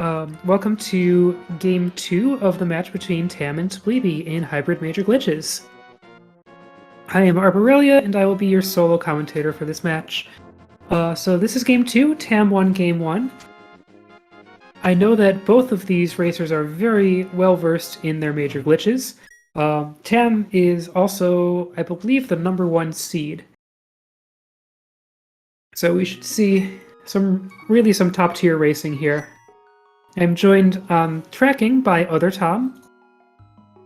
Welcome to Game 2 of the match between Tam and Spleebie in Hybrid Major Glitches. I am Arborelia, and I will be your solo commentator for this match. So this is Game 2, Tam won Game 1. I know that both of these racers are very well versed in their major glitches. Tam is also, I believe, the #1 seed. So we should see some top tier racing here. I'm joined on tracking by Other Tom.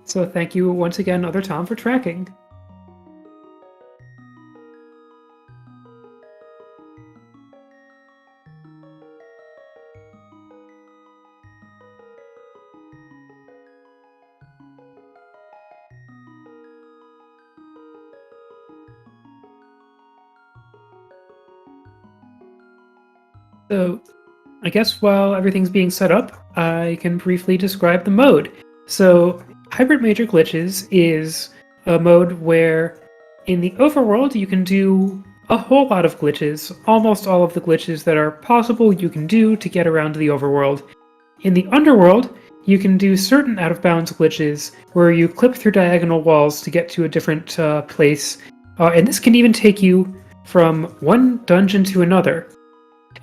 So thank you once again, Other Tom, for tracking. So I guess while everything's being set up, I can briefly describe the mode. So Hybrid Major Glitches is a mode where in the overworld you can do a whole lot of glitches. Almost all of the glitches that are possible you can do to get around the overworld. In the underworld, you can do certain out-of-bounds glitches where you clip through diagonal walls to get to a different place. And this can even take you from one dungeon to another.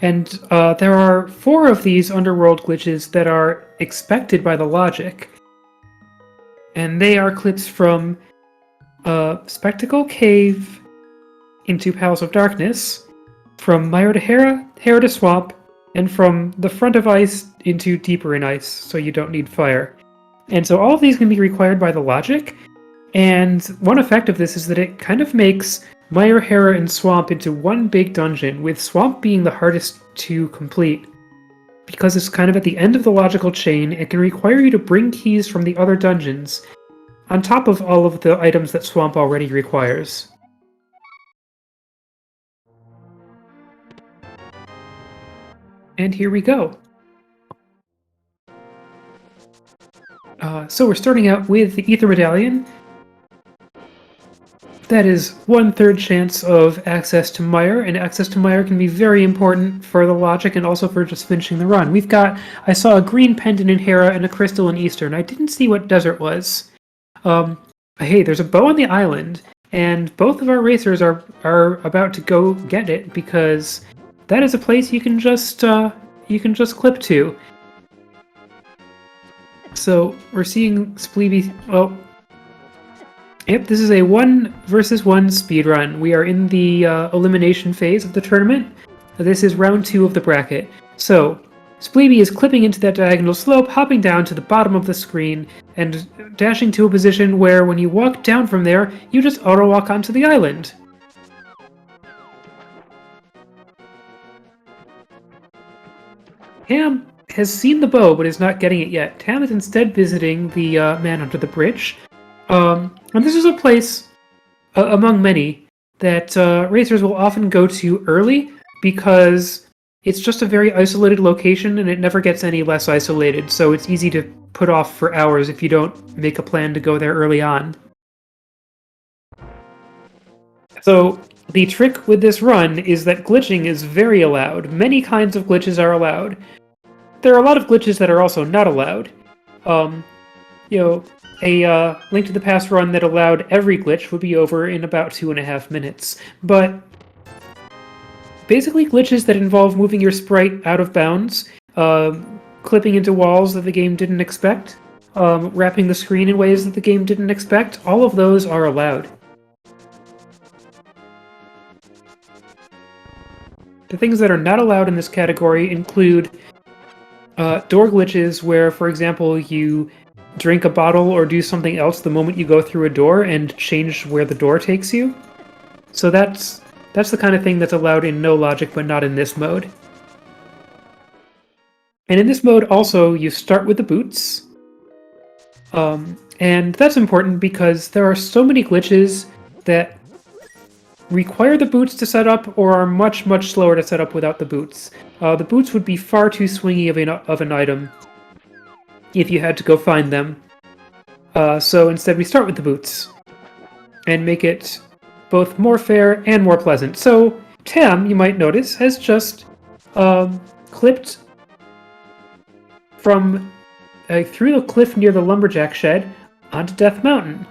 And there are 4 of these underworld glitches that are expected by the logic. And they are clips from Spectacle Cave into Palace of Darkness, from Mire to Hera, Hera to Swamp, and from the front of ice into deeper in ice, so you don't need fire. And so all of these can be required by the logic, and one effect of this is that it kind of makes Mire, Hera, and Swamp into one big dungeon, with Swamp being the hardest to complete. Because it's kind of at the end of the logical chain, it can require you to bring keys from the other dungeons, on top of all of the items that Swamp already requires. And here we go. So we're starting out with the Ether Medallion. That is 1/3 chance of access to Mire, and access to Mire can be very important for the logic and also for just finishing the run. I saw a green pendant in Hera and a crystal in Eastern. I didn't see what desert was. Hey, there's a bow on the island, and both of our racers are about to go get it, because that is a place you can just clip to. So we're seeing Spleebie. Well, yep, this is a 1 versus 1 speedrun. We are in the elimination phase of the tournament. This is round 2 of the bracket. So Spleebie is clipping into that diagonal slope, hopping down to the bottom of the screen, and dashing to a position where when you walk down from there, you just auto-walk onto the island. Tam has seen the bow, but is not getting it yet. Tam is instead visiting the man under the bridge. And this is a place, among many, that racers will often go to early, because it's just a very isolated location and it never gets any less isolated, so it's easy to put off for hours if you don't make a plan to go there early on. So the trick with this run is that glitching is very allowed. Many kinds of glitches are allowed. There are a lot of glitches that are also not allowed. A Link to the Past run that allowed every glitch would be over in about 2.5 minutes. But basically glitches that involve moving your sprite out of bounds, clipping into walls that the game didn't expect, wrapping the screen in ways that the game didn't expect, all of those are allowed. The things that are not allowed in this category include door glitches where, for example, you drink a bottle or do something else the moment you go through a door and change where the door takes you. So that's the kind of thing that's allowed in no logic, but not in this mode. And in this mode also, you start with the boots. And that's important because there are so many glitches that require the boots to set up or are much, much slower to set up without the boots. The boots would be far too swingy of an item if you had to go find them. So instead we start with the boots and make it both more fair and more pleasant. So Tam, you might notice, has just clipped from through the cliff near the lumberjack shed onto Death Mountain.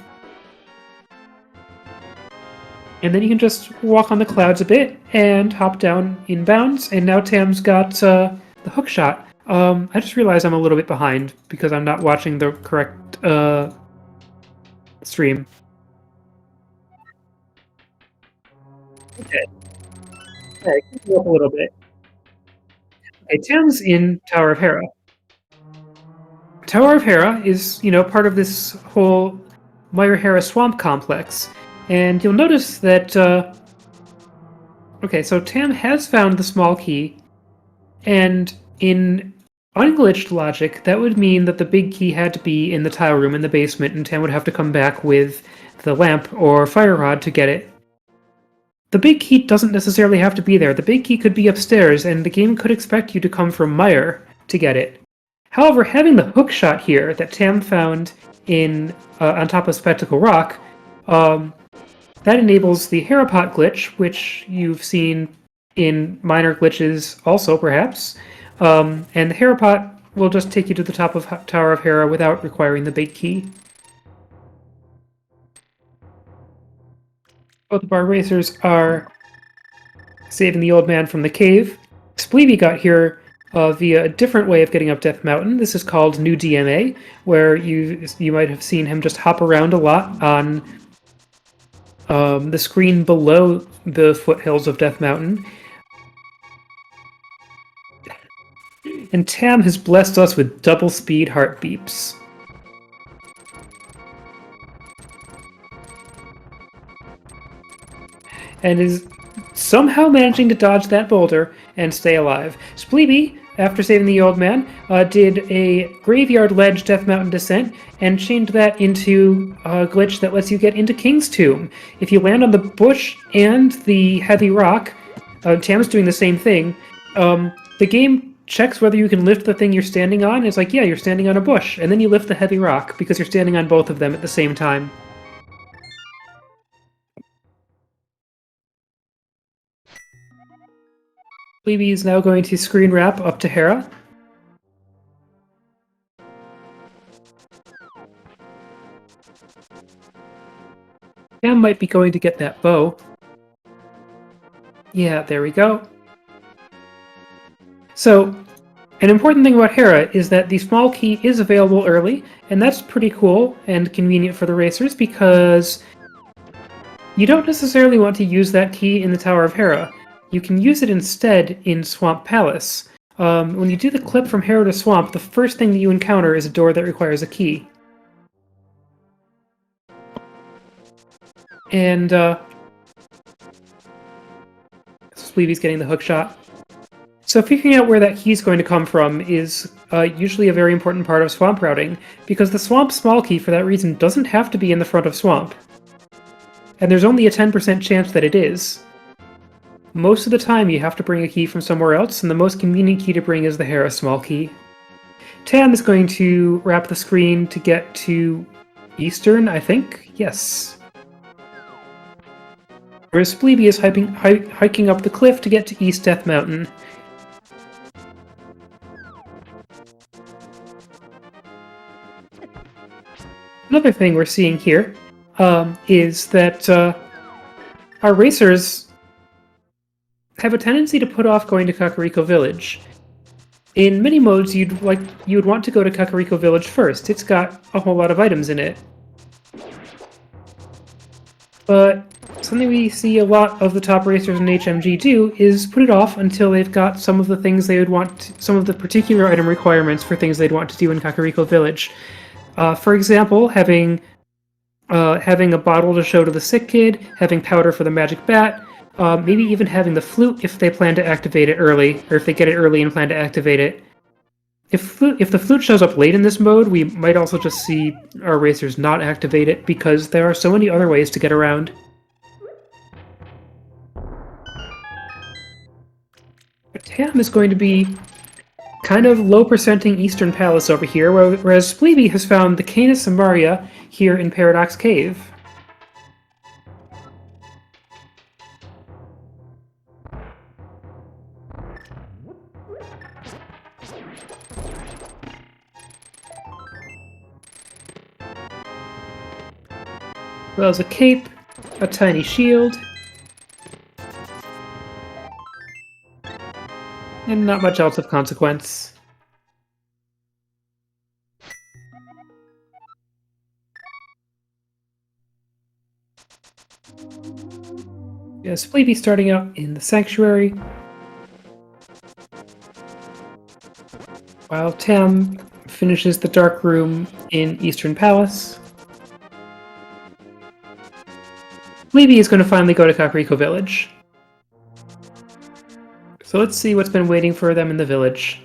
And then you can just walk on the clouds a bit and hop down inbounds, and now Tam's got the hook shot. I just realized I'm a little bit behind because I'm not watching the correct stream. Okay. Alright, keep it up a little bit. Okay, Tam's in Tower of Hera. Tower of Hera is, part of this whole Meyer-Hera swamp complex. And you'll notice that, okay, so Tam has found the small key, and in unglitched logic, that would mean that the big key had to be in the tile room in the basement, and Tam would have to come back with the lamp or fire rod to get it. The big key doesn't necessarily have to be there. The big key could be upstairs, and the game could expect you to come from Meyer to get it. However, having the hook shot here that Tam found in on top of Spectacle Rock, that enables the Herapot glitch, which you've seen in minor glitches also, perhaps. And the Herapot will just take you to the top of Tower of Hera without requiring the big key. Both of our racers are saving the old man from the cave. Spleebie got here via a different way of getting up Death Mountain. This is called New DMA, where you might have seen him just hop around a lot on the screen below the foothills of Death Mountain. And Tam has blessed us with double speed heart beeps. And is somehow managing to dodge that boulder and stay alive. Spleebie, after saving the old man, did a graveyard ledge Death Mountain descent and changed that into a glitch that lets you get into King's Tomb. If you land on the bush and the heavy rock, Tam's doing the same thing, the game checks whether you can lift the thing you're standing on. It's like, yeah, you're standing on a bush, and then you lift the heavy rock because you're standing on both of them at the same time. Spleebie is now going to screen wrap up to Hera. Tam might be going to get that bow. Yeah, there we go. So, an important thing about Hera is that the small key is available early, and that's pretty cool and convenient for the racers because you don't necessarily want to use that key in the Tower of Hera. You can use it instead in Swamp Palace. When you do the clip from Hera to Swamp, the first thing that you encounter is a door that requires a key. And, Spleebie's getting the hook shot. So figuring out where that key is going to come from is usually a very important part of swamp routing, because the swamp small key, for that reason, doesn't have to be in the front of swamp. And there's only a 10% chance that it is. Most of the time you have to bring a key from somewhere else, and the most convenient key to bring is the Hera small key. Tam is going to wrap the screen to get to Eastern, I think? Yes. Whereas Spleebie is hiking up the cliff to get to East Death Mountain. Another thing we're seeing here is that our racers have a tendency to put off going to Kakariko Village. In many modes, you'd want to go to Kakariko Village first. It's got a whole lot of items in it. But something we see a lot of the top racers in HMG do is put it off until they've got some of the things they would want, some of the particular item requirements for things they'd want to do in Kakariko Village. For example, having a bottle to show to the sick kid, having powder for the magic bat, maybe even having the flute if they plan to activate it early, or if they get it early and plan to activate it. If the flute shows up late in this mode, we might also just see our racers not activate it, because there are so many other ways to get around. But Tam is going to be kind of low-percenting Eastern Palace over here, whereas Spleebie has found the Canis Amaria here in Paradox Cave. well as a cape, a tiny shield, and not much else of consequence. Yeah, Spleebie starting out in the Sanctuary, while Tam finishes the Dark Room in Eastern Palace. Spleebie is going to finally go to Kakariko Village. So let's see what's been waiting for them in the village.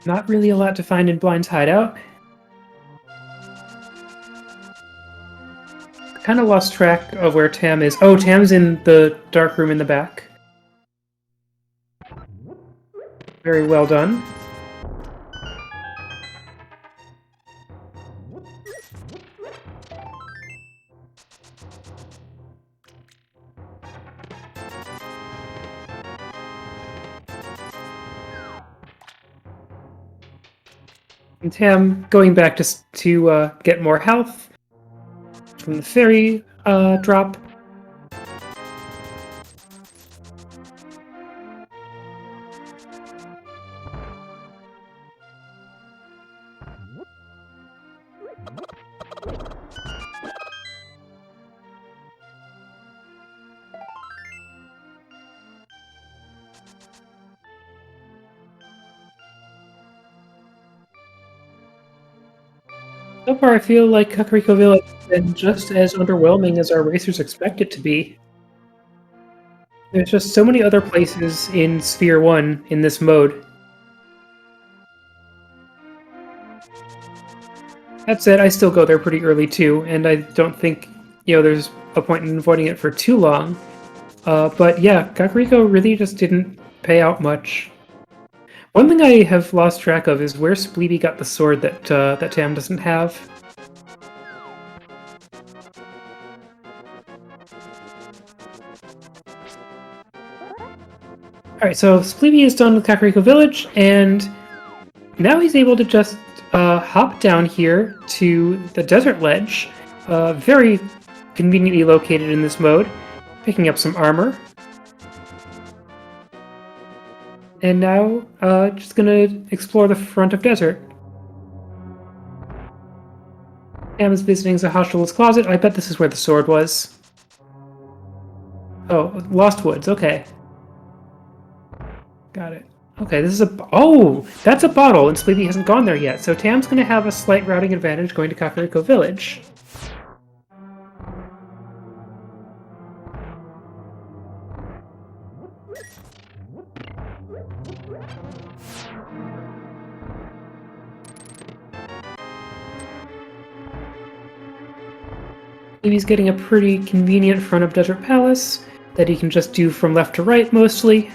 Not really a lot to find in Blind's hideout. Kind of lost track of where Tam is. Oh, Tam's in the dark room in the back. Very well done. And Tam going back to get more health from the fairy drop. So far, I feel like Kakariko Village has been just as underwhelming as our racers expect it to be. There's just so many other places in Sphere 1 in this mode. That said, I still go there pretty early too, and I don't think, there's a point in avoiding it for too long. But yeah, Kakariko really just didn't pay out much. One thing I have lost track of is where Spleebie got the sword that Tam doesn't have. Alright, so Spleebie is done with Kakariko Village, and now he's able to just hop down here to the Desert Ledge, very conveniently located in this mode, picking up some armor. And now, just gonna explore the front of Desert. Tam is visiting Zahashula's closet. I bet this is where the sword was. Oh, Lost Woods, okay. Got it. Okay, this is a... Oh! That's a bottle, and Spleebie hasn't gone there yet, so Tam's gonna have a slight routing advantage going to Kakariko Village. Spleebie's getting a pretty convenient front of Desert Palace that he can just do from left to right, mostly.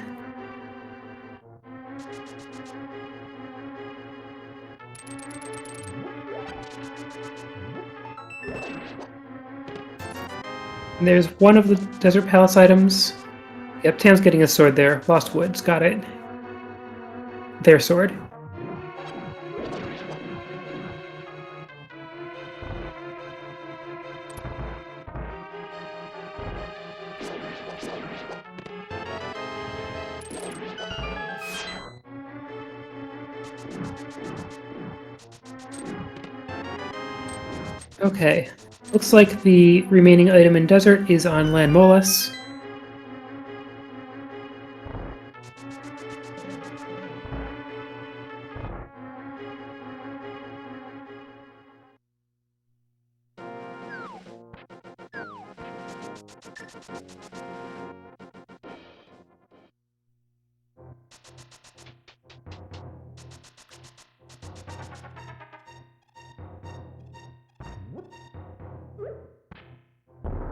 And there's one of the Desert Palace items. Yep, Tam's getting a sword there. Lost Woods, got it. Their sword. Okay. Looks like the remaining item in Desert is on Lan Molas.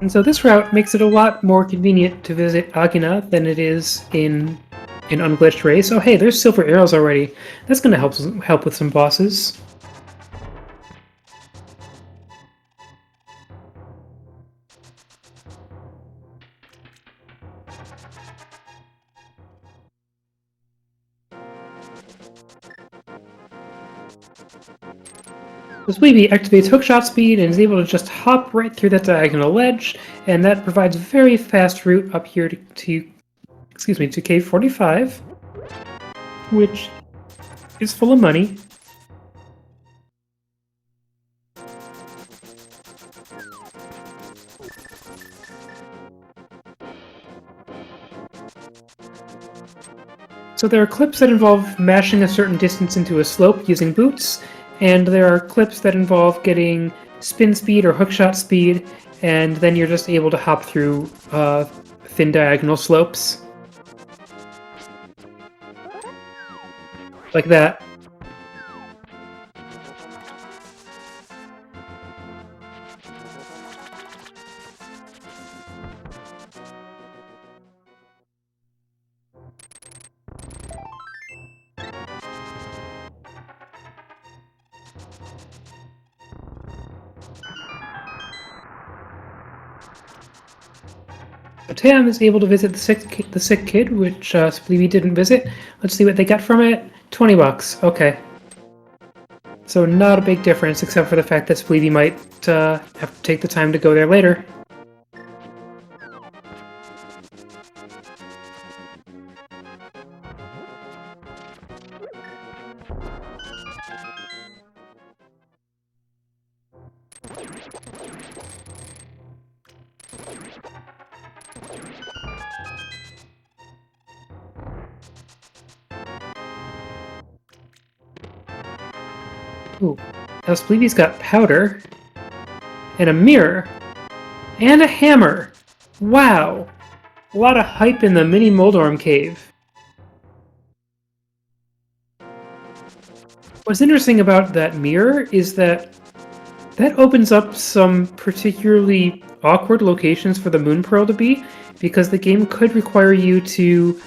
And so this route makes it a lot more convenient to visit Agina than it is in Unglitched Race. Oh hey, there's silver arrows already. That's gonna help with some bosses. The Spleebie activates hookshot speed and is able to just hop right through that diagonal ledge, and that provides a very fast route up here to Cave 45, which is full of money. So there are clips that involve mashing a certain distance into a slope using boots, and there are clips that involve getting spin speed or hookshot speed, and then you're just able to hop through thin diagonal slopes. Like that. Tam is able to visit the sick kid, which Spleebie didn't visit. Let's see what they got from it. 20 bucks. Okay. So not a big difference, except for the fact that Spleebie might have to take the time to go there later. Ooh. Now Spleebie's got powder, and a mirror, and a hammer. Wow! A lot of hype in the mini Moldorm cave. What's interesting about that mirror is that opens up some particularly awkward locations for the Moon Pearl to be, because the game could require you to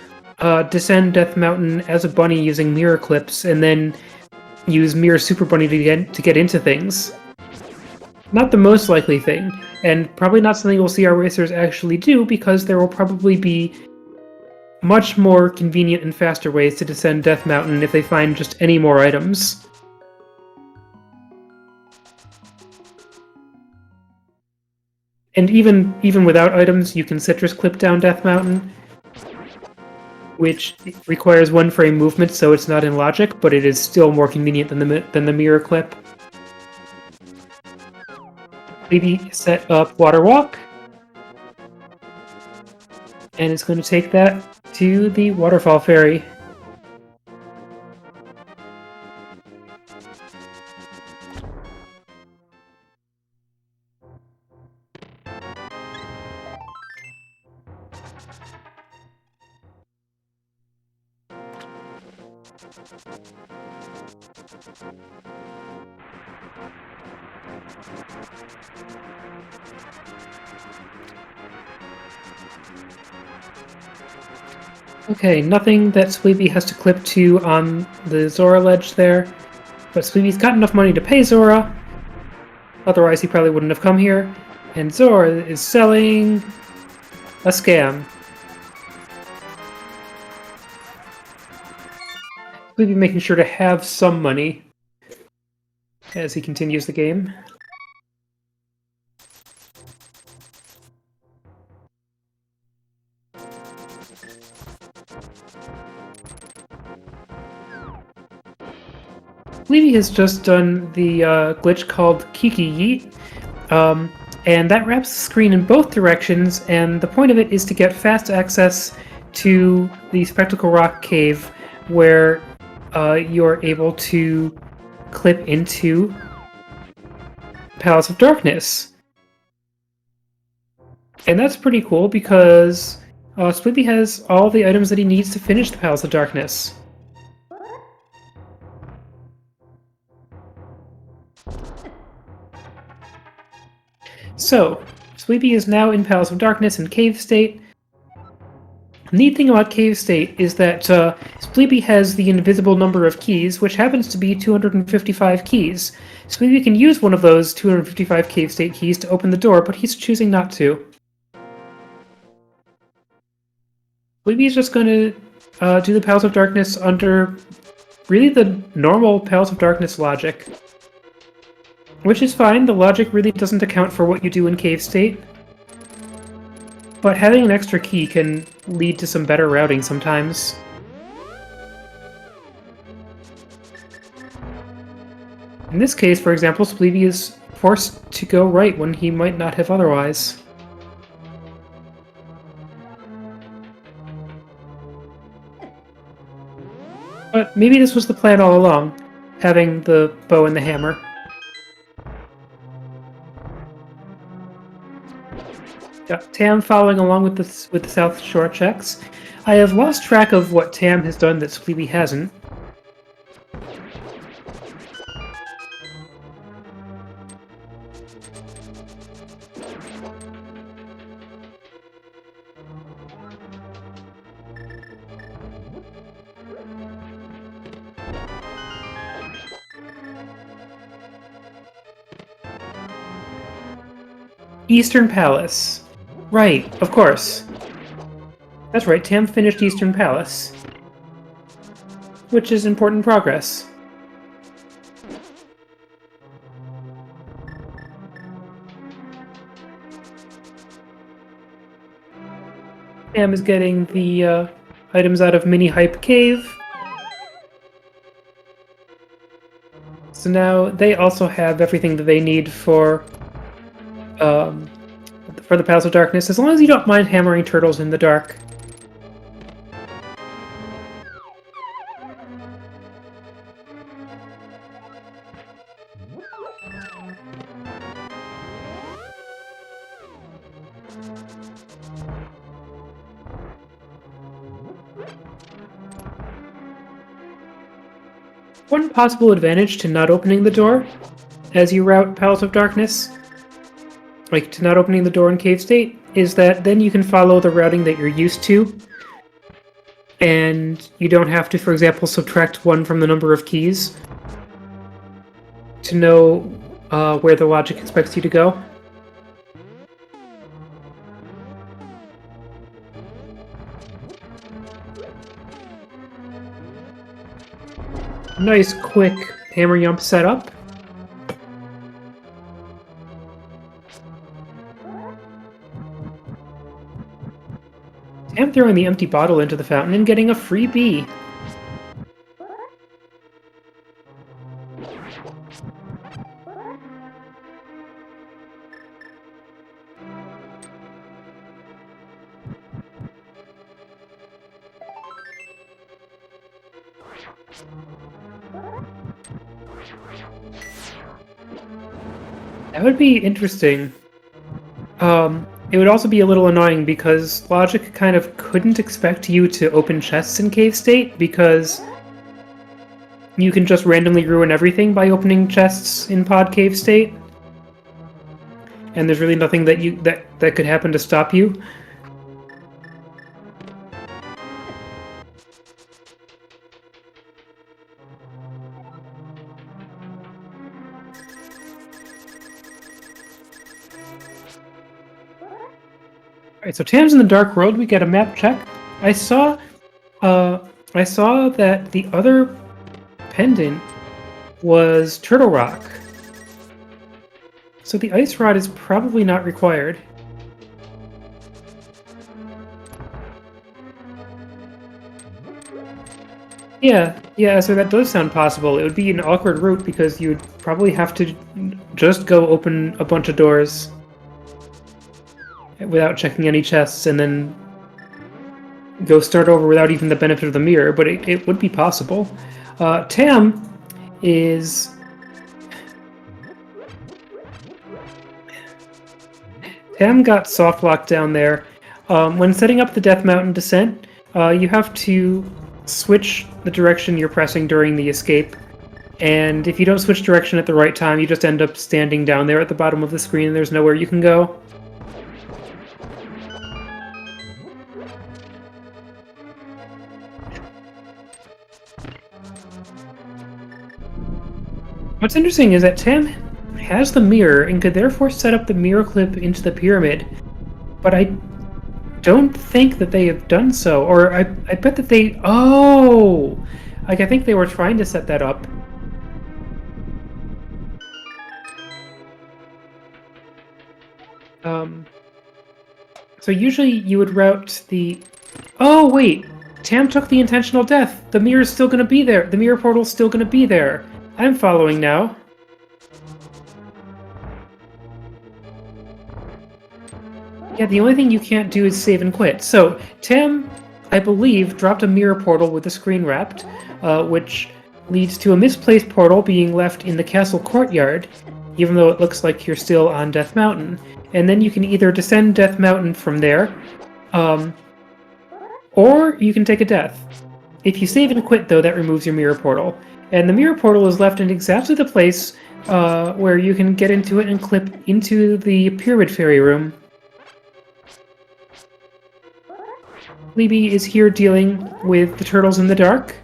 descend Death Mountain as a bunny using mirror clips, and then use Mirror Super Bunny to get into things. Not the most likely thing, and probably not something we'll see our racers actually do, because there will probably be much more convenient and faster ways to descend Death Mountain if they find just any more items. And even without items, you can citrus clip down Death Mountain, which requires one frame movement, so it's not in logic, but it is still more convenient than the mirror clip. Maybe set up Water Walk, and it's going to take that to the Waterfall Ferry. Okay, nothing that Spleebie has to clip to on the Zora ledge there, but Spleebie's got enough money to pay Zora, otherwise he probably wouldn't have come here, and Zora is selling a scam. Spleebie making sure to have some money as he continues the game. Spleebie has just done the glitch called Kiki Yeet, and that wraps the screen in both directions, and the point of it is to get fast access to the Spectacle Rock Cave, where you're able to clip into Palace of Darkness. And that's pretty cool, because Spleebie has all the items that he needs to finish the Palace of Darkness. So Spleebie is now in Palace of Darkness and Cave State. The neat thing about Cave State is that Spleebie has the invisible number of keys, which happens to be 255 keys. Spleebie can use one of those 255 Cave State keys to open the door, but he's choosing not to. Spleebie is just going to do the Palace of Darkness under really the normal Palace of Darkness logic. Which is fine, the logic really doesn't account for what you do in Cave State. But having an extra key can lead to some better routing sometimes. In this case, for example, Spleebie is forced to go right when he might not have otherwise. But maybe this was the plan all along, having the bow and the hammer. Got Tam following along with the South Shore checks. I have lost track of what Tam has done that Spleebie hasn't. Eastern Palace. Right, of course. That's right, Tam finished Eastern Palace. Which is important progress. Tam is getting the items out of Mini Hype Cave. So now they also have everything that they need for the Palace of Darkness, as long as you don't mind hammering turtles in the dark. One possible advantage to not opening the door as you route Palace of Darkness, like to not opening the door in Cave State, is that then you can follow the routing that you're used to, and you don't have to, for example, subtract 1 from the number of keys to know where the logic expects you to go. Nice, quick hammer yump setup. Tam throwing the empty bottle into the fountain and getting a free bee. That would be interesting. It would also be a little annoying because logic kind of couldn't expect you to open chests in Cave State because you can just randomly ruin everything by opening chests in Pod Cave State. And there's really nothing that could happen to stop you. Alright, so Tam's in the Dark World. We get a map check. I saw that the other pendant was Turtle Rock. So the Ice Rod is probably not required. Yeah, so that does sound possible. It would be an awkward route because you'd probably have to just go open a bunch of doors without checking any chests, and then go start over without even the benefit of the mirror, but it would be possible. Tam is... Tam got soft locked down there. When setting up the Death Mountain descent, you have to switch the direction you're pressing during the escape, and if you don't switch direction at the right time, you just end up standing down there at the bottom of the screen and there's nowhere you can go. What's interesting is that Tam has the mirror and could therefore set up the mirror clip into the pyramid, but I don't think that they have done so, or I bet that they... Oh! Like, I think they were trying to set that up. So usually you would route the... Oh, wait! Tam took the intentional death! The mirror's still gonna be there! The mirror portal's still gonna be there! I'm following now. Yeah, the only thing you can't do is save and quit. So, Tam, I believe, dropped a mirror portal with the screen wrapped, which leads to a misplaced portal being left in the castle courtyard, even though it looks like you're still on Death Mountain. And then you can either descend Death Mountain from there, or you can take a death. If you save and quit, though, that removes your mirror portal. And the mirror portal is left in exactly the place where you can get into it and clip into the Pyramid Fairy room. Spleebie is here dealing with the turtles in the dark.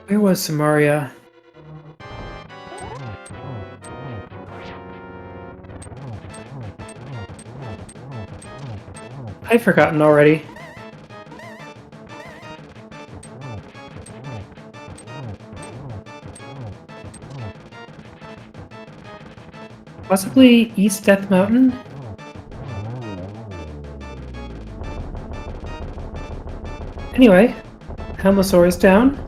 Where was Samaria? I've forgotten already. Possibly East Death Mountain? Anyway, Helmosaur is down.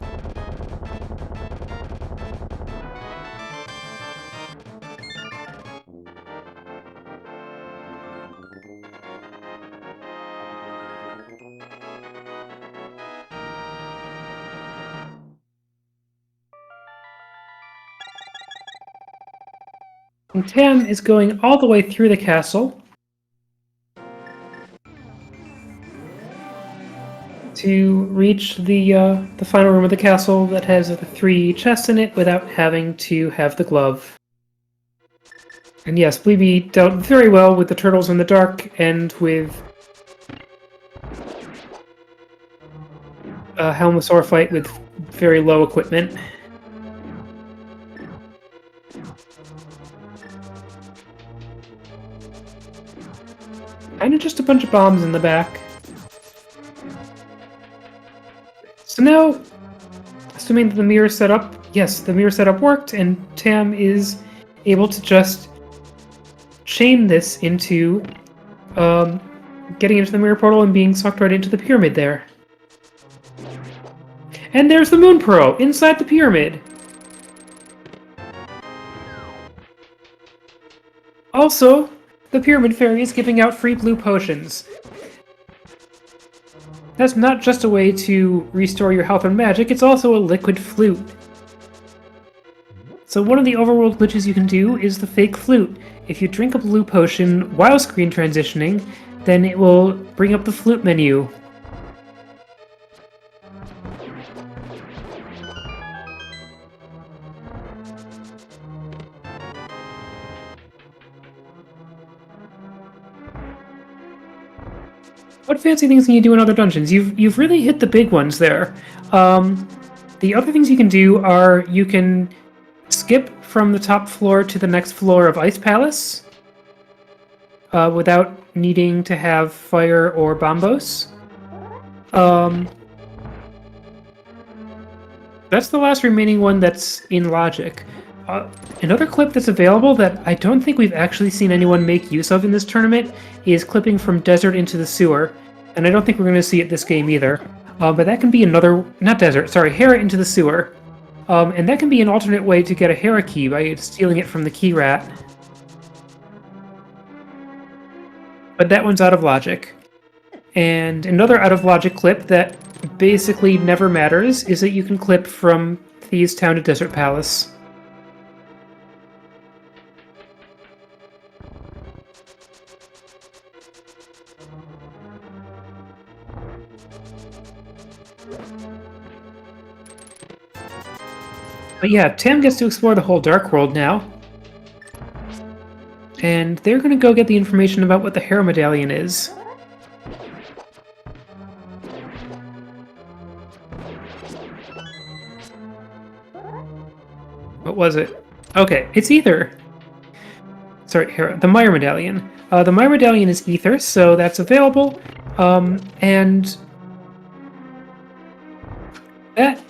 And Tam is going all the way through the castle to reach the final room of the castle that has the 3 chests in it without having to have the glove. And yes, Spleebie dealt very well with the turtles in the dark and with a Helmosaur fight with very low equipment. Kinda just a bunch of bombs in the back. So now, assuming that the mirror setup, yes, the mirror setup worked, and Tam is able to just chain this into getting into the mirror portal and being sucked right into the pyramid there. And there's the Moon Pearl inside the pyramid. Also, the Pyramid Fairy is giving out free blue potions. That's not just a way to restore your health and magic, it's also a liquid flute. So one of the overworld glitches you can do is the fake flute. If you drink a blue potion while screen transitioning, then it will bring up the flute menu. What fancy things can you do in other dungeons? You've really hit the big ones there. The other things you can do are you can skip from the top floor to the next floor of Ice Palace without needing to have fire or bombos. That's the last remaining one that's in logic. Another clip that's available that I don't think we've actually seen anyone make use of in this tournament is clipping from desert into the sewer, and I don't think we're going to see it this game either. But that can be another... not desert, sorry, Hera into the sewer. And that can be an alternate way to get a Hera key by stealing it from the key rat. But that one's out of logic. And another out of logic clip that basically never matters is that you can clip from Thieves Town to Desert Palace. But yeah, Tam gets to explore the whole Dark World now. And they're gonna go get the information about what the Hera Medallion is. What was it? Okay, it's Ether! Sorry, Hera. The Meyer Medallion. The Meyer Medallion is Ether, so that's available. And that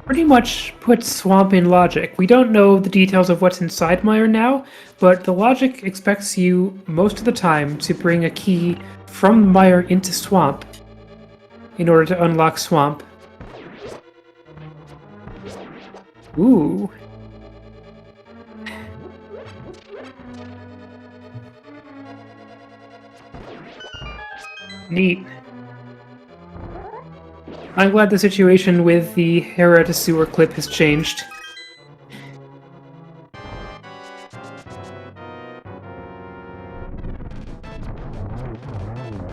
pretty much puts Swamp in logic. We don't know the details of what's inside Meyer now, but the logic expects you most of the time to bring a key from Meyer into Swamp in order to unlock Swamp. Ooh. Neat. I'm glad the situation with the Hera to Sewer clip has changed.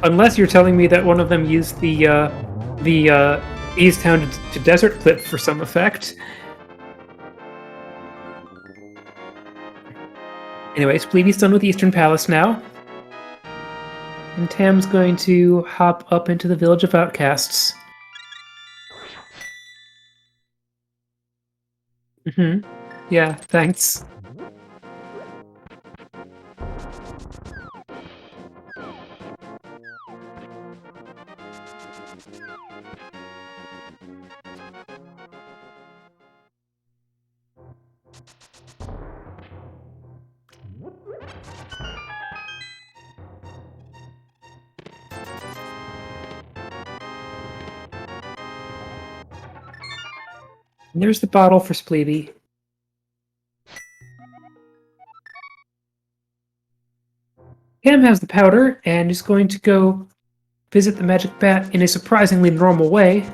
Unless you're telling me that one of them used the East Town to Desert clip for some effect. Anyway, Spleebie's done with Eastern Palace now. And Tam's going to hop up into the Village of Outcasts. Yeah, thanks. And there's the bottle for Spleebie. Tam has the powder, and is going to go visit the magic bat in a surprisingly normal way.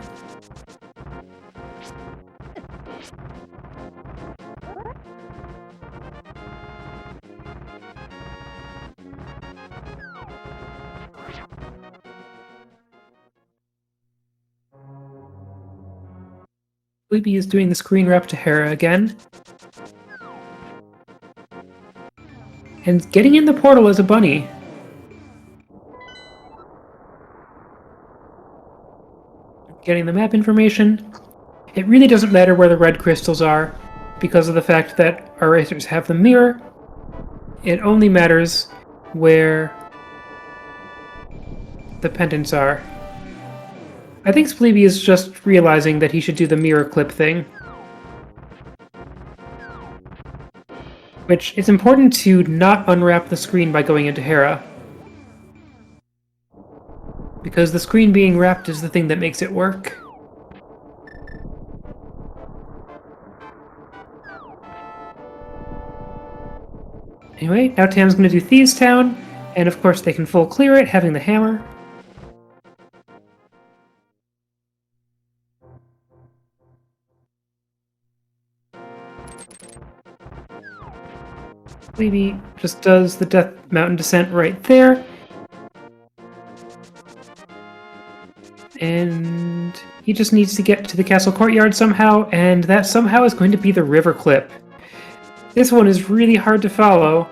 Spleebie is doing the screen wrap to Hera again. And getting in the portal as a bunny. Getting the map information. It really doesn't matter where the red crystals are, because of the fact that our racers have the mirror. It only matters where the pendants are. I think Spleebie is just realizing that he should do the mirror clip thing. Which, it's important to not unwrap the screen by going into Hera. Because the screen being wrapped is the thing that makes it work. Anyway, now Tam's going to do Thieves Town, and of course they can full clear it, having the hammer. Spleebie just does the Death Mountain descent right there. And he just needs to get to the castle courtyard somehow, and that somehow is going to be the river clip. This one is really hard to follow,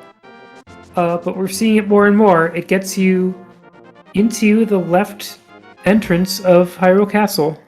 but we're seeing it more and more. It gets you into the left entrance of Hyrule Castle.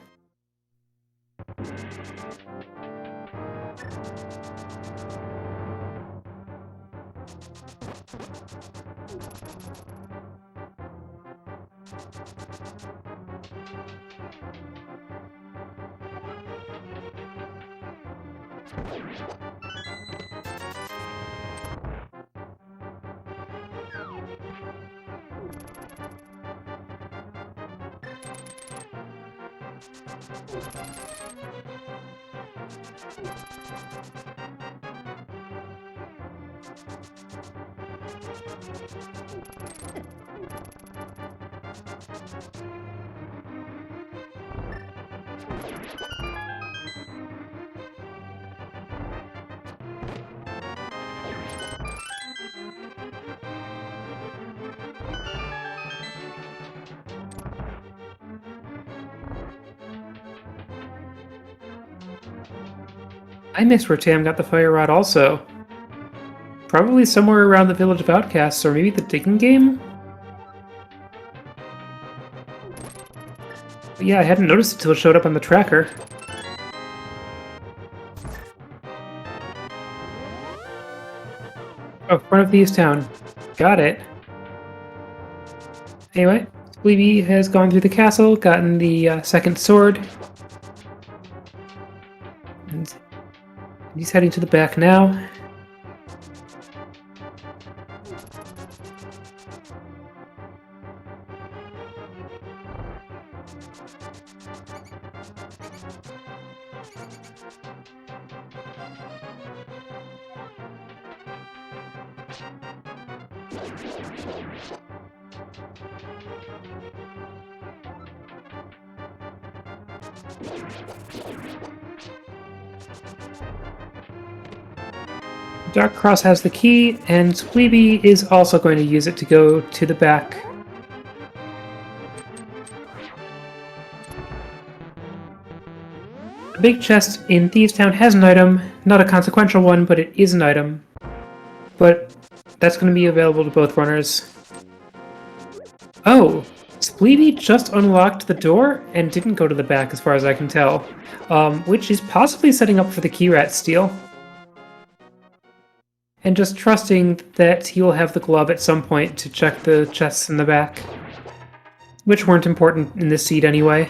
I missed where Tam got the fire rod also. Probably somewhere around the Village of Outcasts, or maybe the digging game? But yeah, I hadn't noticed it until it showed up on the tracker. Oh, front of Thieves Town. Got it. Anyway, Spleebie has gone through the castle, gotten the second sword. And he's heading to the back now. Dark Cross has the key, and Spleebie is also going to use it to go to the back. The big chest in Thieves Town has an item, not a consequential one, but it is an item. But that's going to be available to both runners. Oh, Spleebie just unlocked the door and didn't go to the back as far as I can tell, which is possibly setting up for the key rat steal. And just trusting that he will have the glove at some point to check the chests in the back, which weren't important in this seed anyway.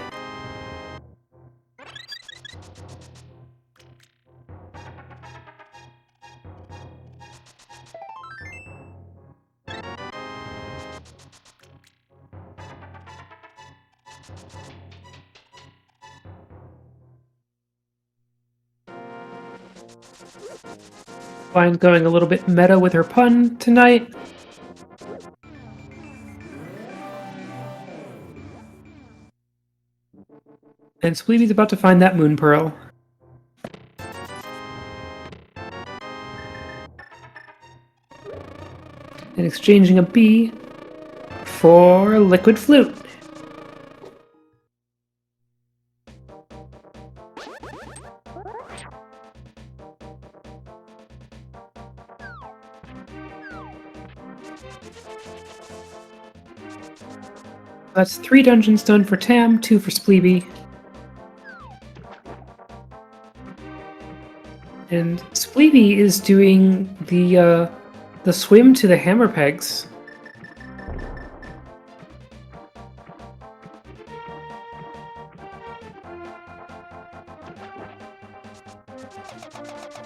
Fine's going a little bit meta with her pun tonight. And Spleebie's about to find that moon pearl. And exchanging a bee for a liquid flute. That's 3 dungeons done for Tam, 2 for Spleebie. And Spleebie is doing the swim to the hammer pegs.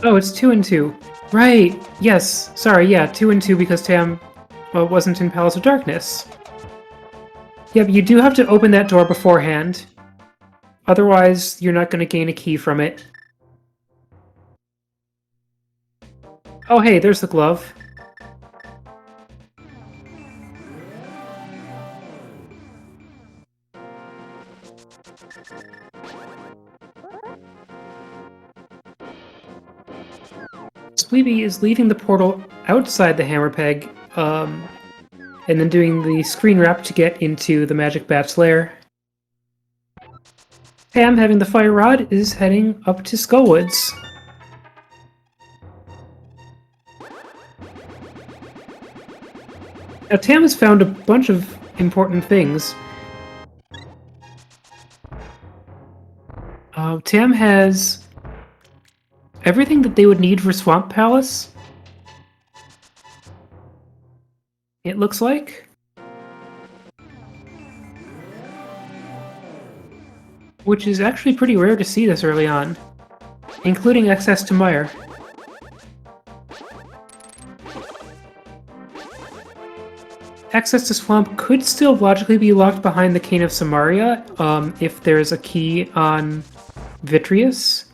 Oh, it's 2 and 2. Right, yes. Sorry, yeah, 2 and 2 because Tam wasn't in Palace of Darkness. Yeah, but you do have to open that door beforehand. Otherwise, you're not going to gain a key from it. Oh hey, there's the glove. Spleebie is leaving the portal outside the hammer peg, and then doing the screen wrap to get into the Magic Bat's lair. Tam, having the fire rod, is heading up to Skullwoods. Now, Tam has found a bunch of important things. Tam has everything that they would need for Swamp Palace, it looks like. Which is actually pretty rare to see this early on, including access to Mire. Access to Swamp could still logically be locked behind the Cane of Samaria, if there's a key on Vitreous.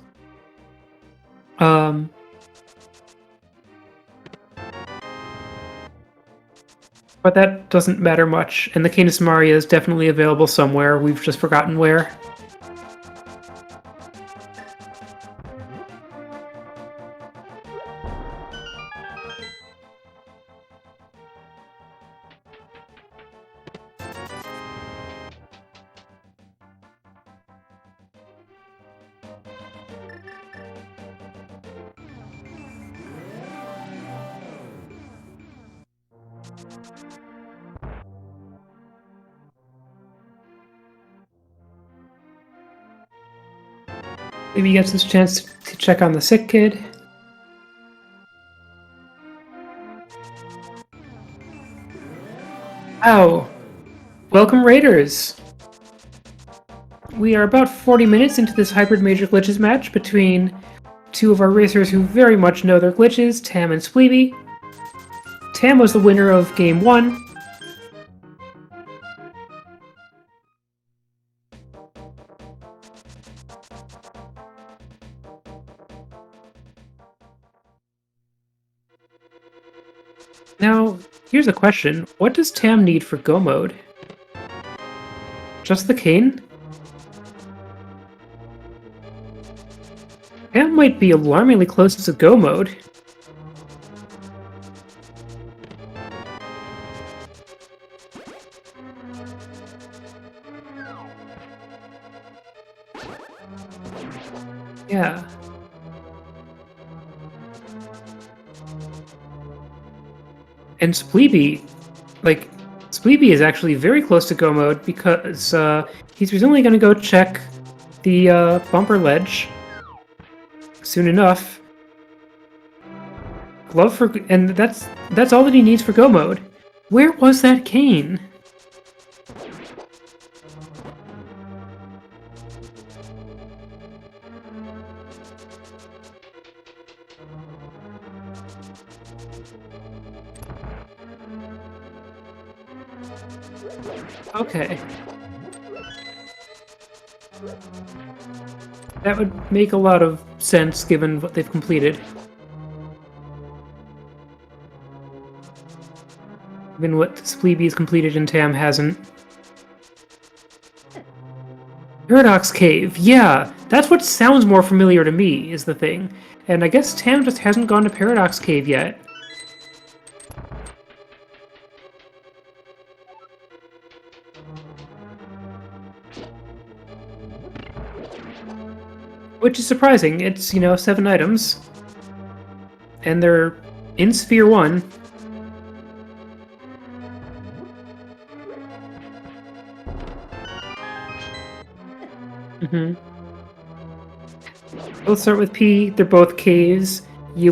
Um, but that doesn't matter much, and the Canis Maria is definitely available somewhere. We've just forgotten where. Maybe he gets his chance to check on the sick kid. Ow! Welcome, Raiders! We are about 40 minutes into this Hybrid Major Glitches match between two of our racers who very much know their glitches, Tam and Spleebie. Tam was the winner of Game 1. Now, here's a question. What does Tam need for Go mode? Just the cane? Tam might be alarmingly close to Go mode. Yeah. And Spleebie, Spleebie is actually very close to Go mode because he's presumably going to go check the bumper ledge soon enough. Glove for, and that's all that he needs for Go mode. Where was that cane? Okay. That would make a lot of sense given what they've completed. Given what Spleebie's completed and Tam hasn't. Paradox Cave, yeah! That's what sounds more familiar to me, is the thing. And I guess Tam just hasn't gone to Paradox Cave yet. Which is surprising. It's, 7 items. And they're in Sphere 1. Both start with P, they're both caves. You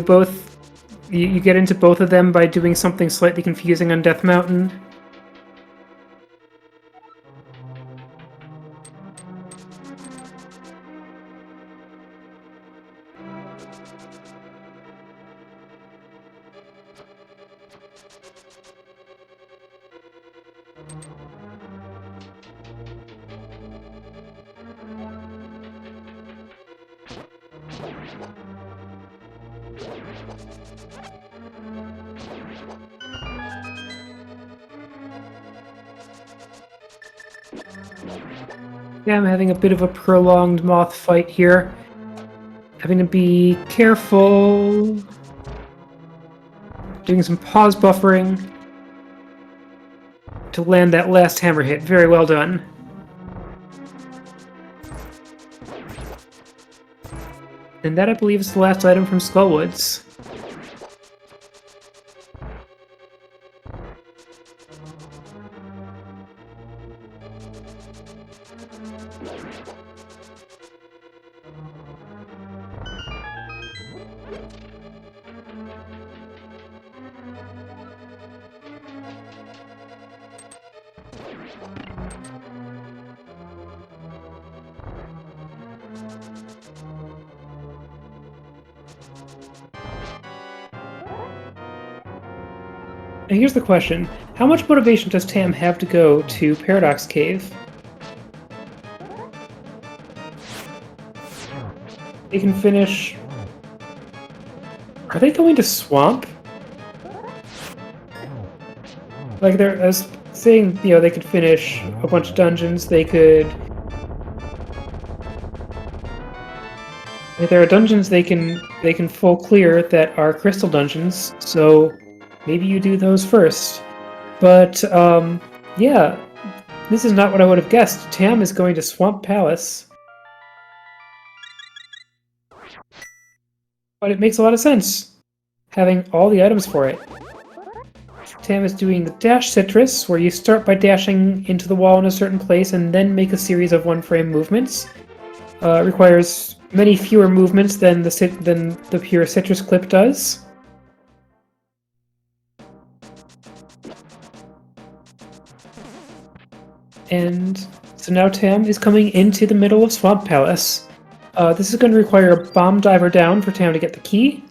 get into both of them by doing something slightly confusing on Death Mountain. Yeah, I'm having a bit of a prolonged moth fight here. Having to be careful. Doing some pause buffering to land that last hammer hit. Very well done. And that, I believe, is the last item from Skullwoods. Now here's the question. How much motivation does Tam have to go to Paradox Cave? They can finish Are they going to swamp? Like, I was saying, you know, they could finish a bunch of dungeons, they could... There are dungeons they can full clear that are crystal dungeons, so maybe you do those first. But, yeah, this is not what I would have guessed. Tam is going to Swamp Palace. But it makes a lot of sense, having all the items for it. Tam is doing the Dash Citrus, where you start by dashing into the wall in a certain place and then make a series of one-frame movements. It requires many fewer movements than the pure Citrus clip does. And so now Tam is coming into the middle of Swamp Palace. This is going to require a bomb diver down for Tam to get the key.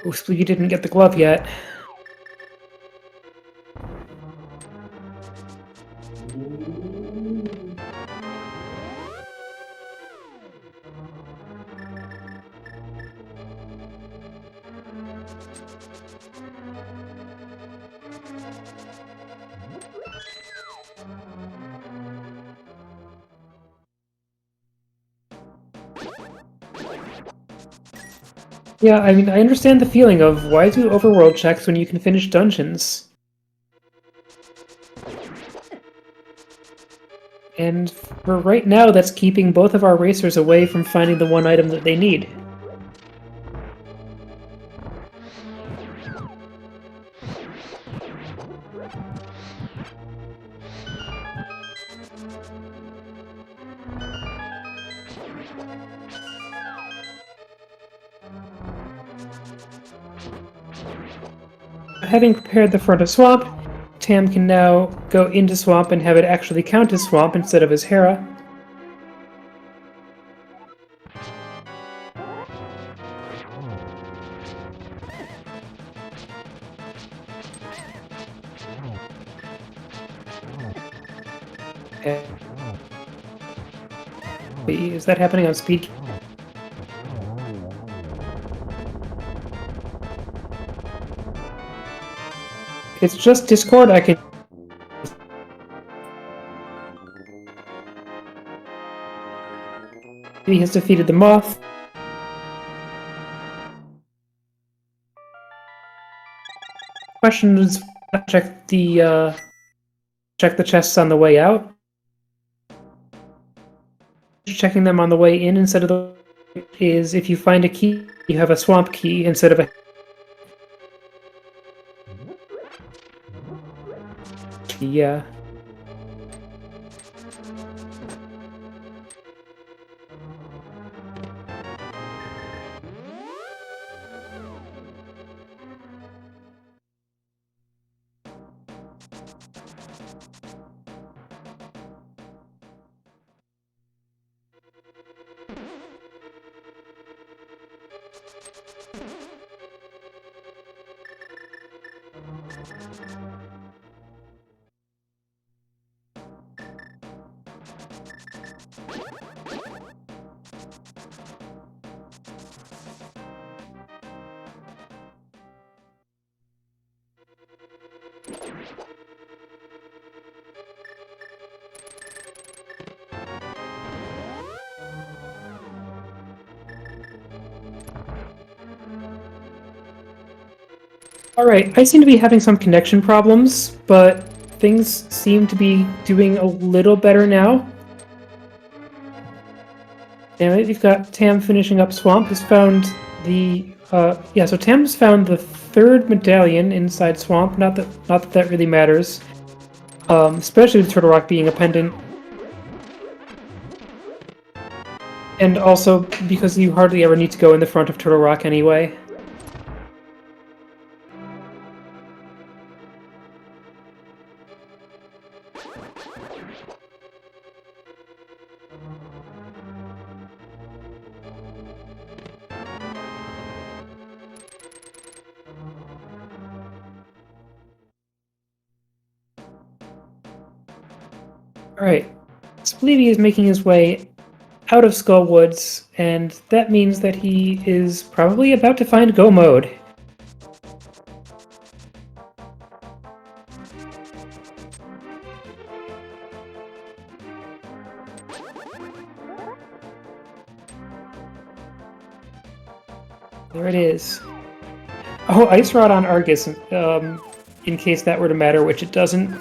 Oh, Spleebie didn't get the glove yet. Yeah, I mean, I understand the feeling of why do overworld checks when you can finish dungeons? And for right now, that's keeping both of our racers away from finding the one item that they need. Having prepared the front of Swamp, Tam can now go into Swamp and have it actually count as Swamp instead of as Hera. Is that happening on Speed? It's just Discord, I can... He has defeated the Moth. Question is, check the chests on the way out. Checking them on the way in instead of the... is if you find a key, you have a swamp key instead of a... Yeah. Alright, I seem to be having some connection problems, but things seem to be doing a little better now. Anyway, we've got Tam finishing up Swamp, has found the... yeah, so Tam's found the third medallion inside Swamp, not that that really matters. Especially with Turtle Rock being a pendant. And also because you hardly ever need to go in the front of Turtle Rock anyway. Alright, Spleebie is making his way out of Skull Woods, and that means that he is probably about to find Go mode. There it is. Oh, Ice Rod on Argus, in case that were to matter, which it doesn't.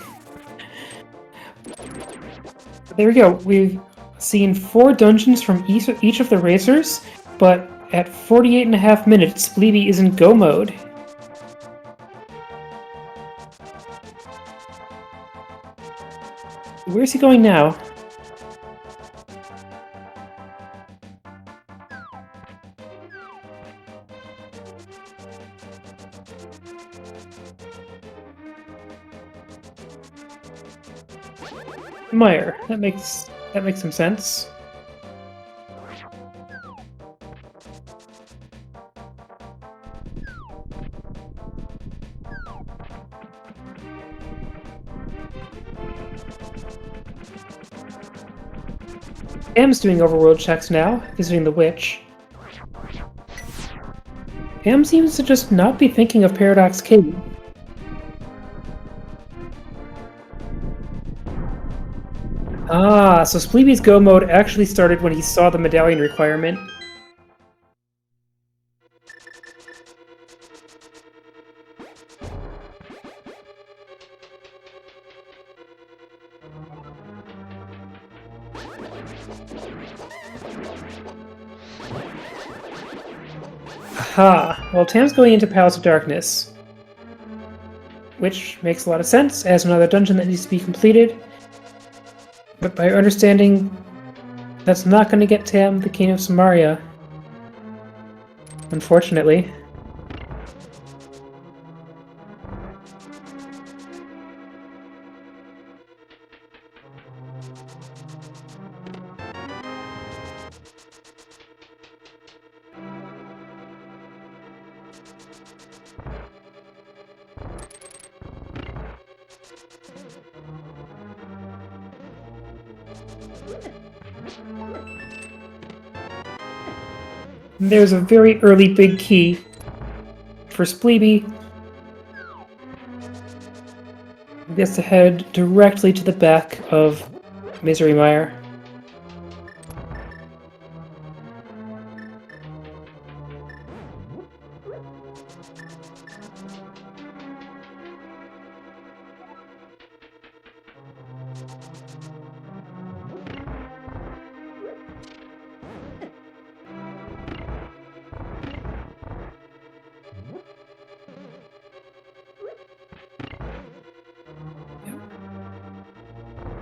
There we go. We've seen 4 dungeons from each of the racers, but at 48.5 minutes, Spleebie is in Go mode. Where's he going now? Meyer. That makes some sense. Pam's doing overworld checks now, visiting the witch. Pam seems to just not be thinking of Paradox Cave. Ah, so Spleebie's Go mode actually started when he saw the medallion requirement. Aha! Well, Tam's going into Palace of Darkness, which makes a lot of sense as another dungeon that needs to be completed. But by your understanding, that's not going to get Tam the King of Samaria. Unfortunately. There's a very early big key for Spleebie. He gets to head directly to the back of Misery Mire.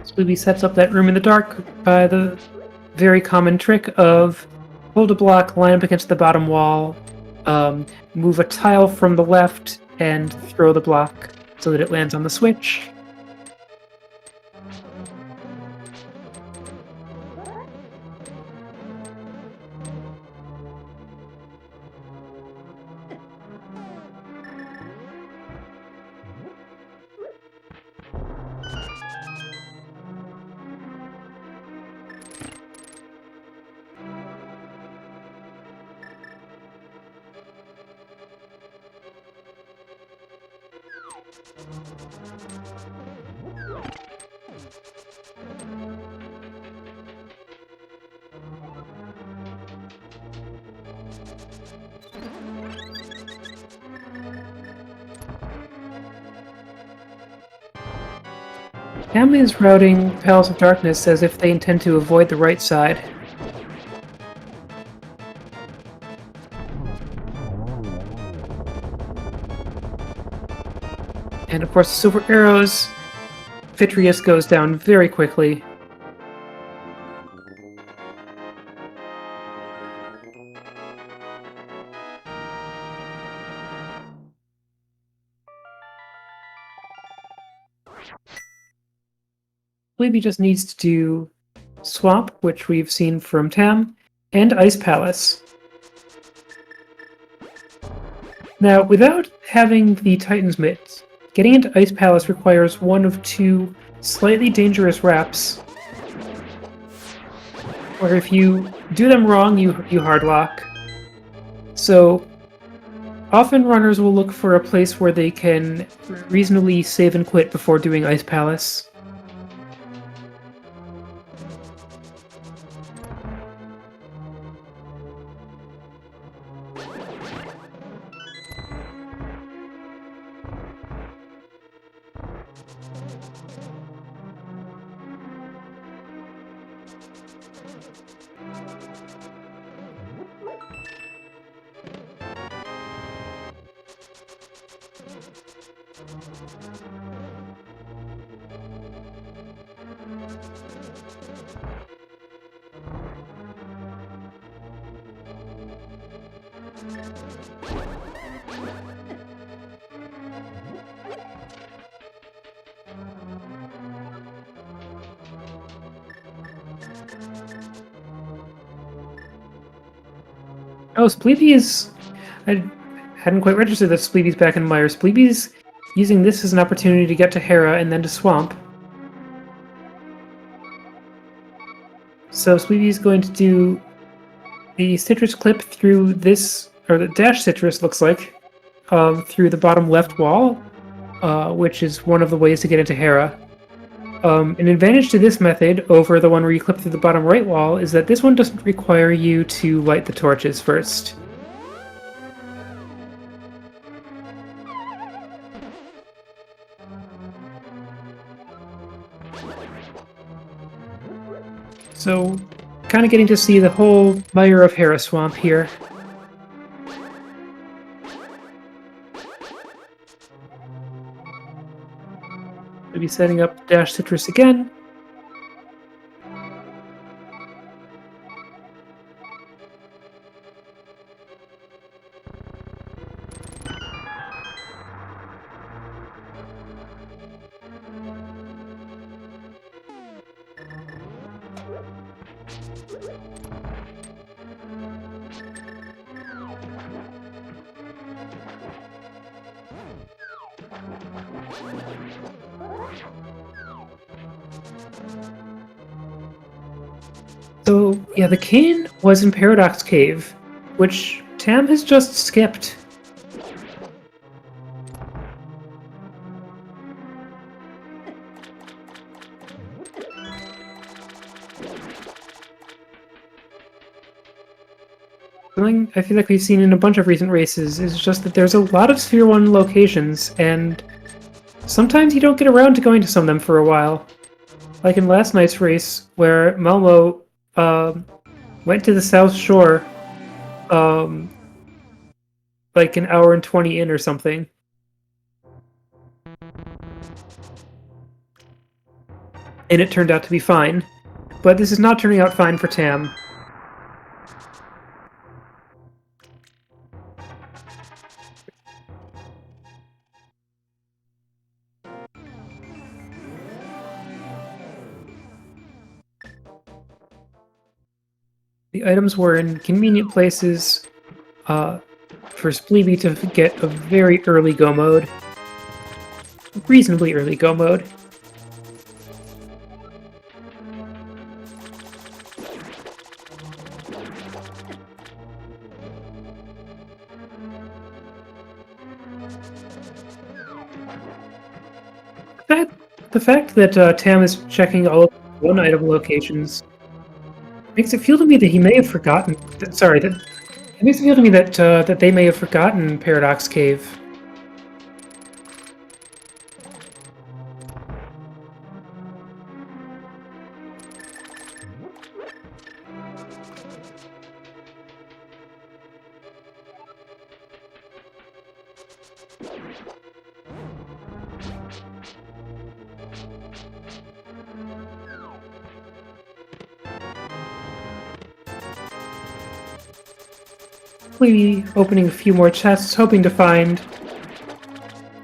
Spleebie sets up that room in the dark by the very common trick of hold a block, line up against the bottom wall, move a tile from the left, and throw the block so that it lands on the switch. Family is routing Palace of Darkness as if they intend to avoid the right side. And of course, the silver arrows, Vitrius goes down very quickly. Spleebie just needs to do Swamp, which we've seen from Tam, and Ice Palace. Now, without having the Titan's Mitts, getting into Ice Palace requires one of 2 slightly dangerous wraps. where if you do them wrong, you hard lock. So often runners will look for a place where they can reasonably save and quit before doing Ice Palace. Oh, Spleebie is... I hadn't quite registered that Spleebie's back in Mire. Spleebie's using this as an opportunity to get to Hera and then to Swamp. So Spleebie's going to do the citrus clip through this, or the dash citrus looks like, through the bottom left wall, which is one of the ways to get into Hera. An advantage to this method over the one where you clip through the bottom right wall is that this one doesn't require you to light the torches first. So, kind of getting to see the whole Mire of Hera swamp here. Maybe setting up Dash Citrus again. So, yeah, the cane was in Paradox Cave, which Tam has just skipped. Something I feel like we've seen in a bunch of recent races is just that there's a lot of Sphere 1 locations, and sometimes you don't get around to going to some of them for a while. Like in last night's race, where Melmo went to the South Shore like an hour and 20 in or something. And it turned out to be fine. But this is not turning out fine for Tam. The items were in convenient places for Spleebie to get a very early go mode. Reasonably early go mode. The fact that Tam is checking all of the one-item locations makes it feel to me that he may have forgotten... Sorry, it makes it feel to me that that they may have forgotten Paradox Cave. Maybe opening a few more chests, hoping to find,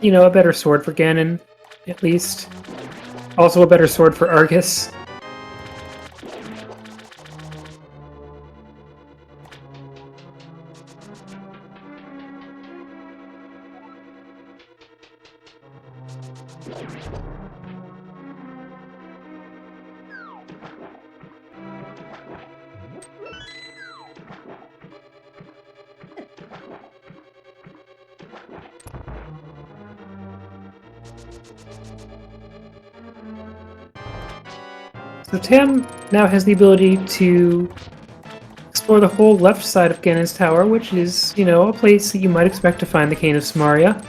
you know, a better sword for Ganon, at least. Also a better sword for Argus. So Tam now has the ability to explore the whole left side of Ganon's Tower, which is, you know, a place that you might expect to find the Cane of Samaria.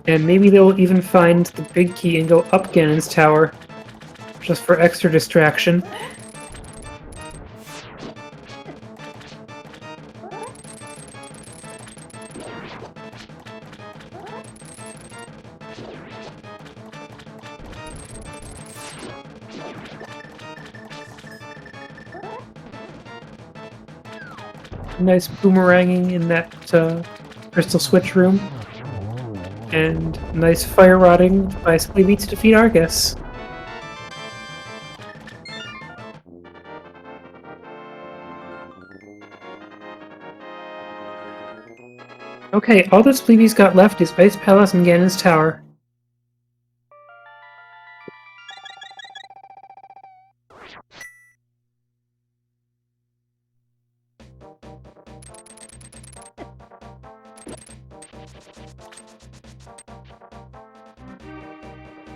And maybe they'll even find the big key and go up Ganon's Tower, just for extra distraction. Nice boomeranging in that crystal switch room. And nice fire rodding by Spleebie to defeat Argus. Okay, all that Spleebie's got left is Ice Palace and Ganon's Tower.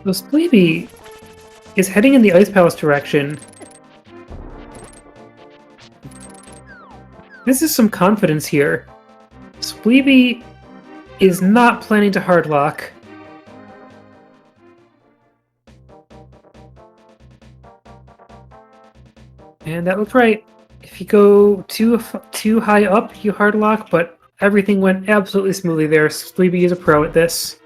So Spleebie is heading in the Ice Palace direction. This is some confidence here. Spleebie is not planning to hardlock. And that looked right. If you go too high up, you hardlock, but everything went absolutely smoothly there. Spleebie is a pro at this.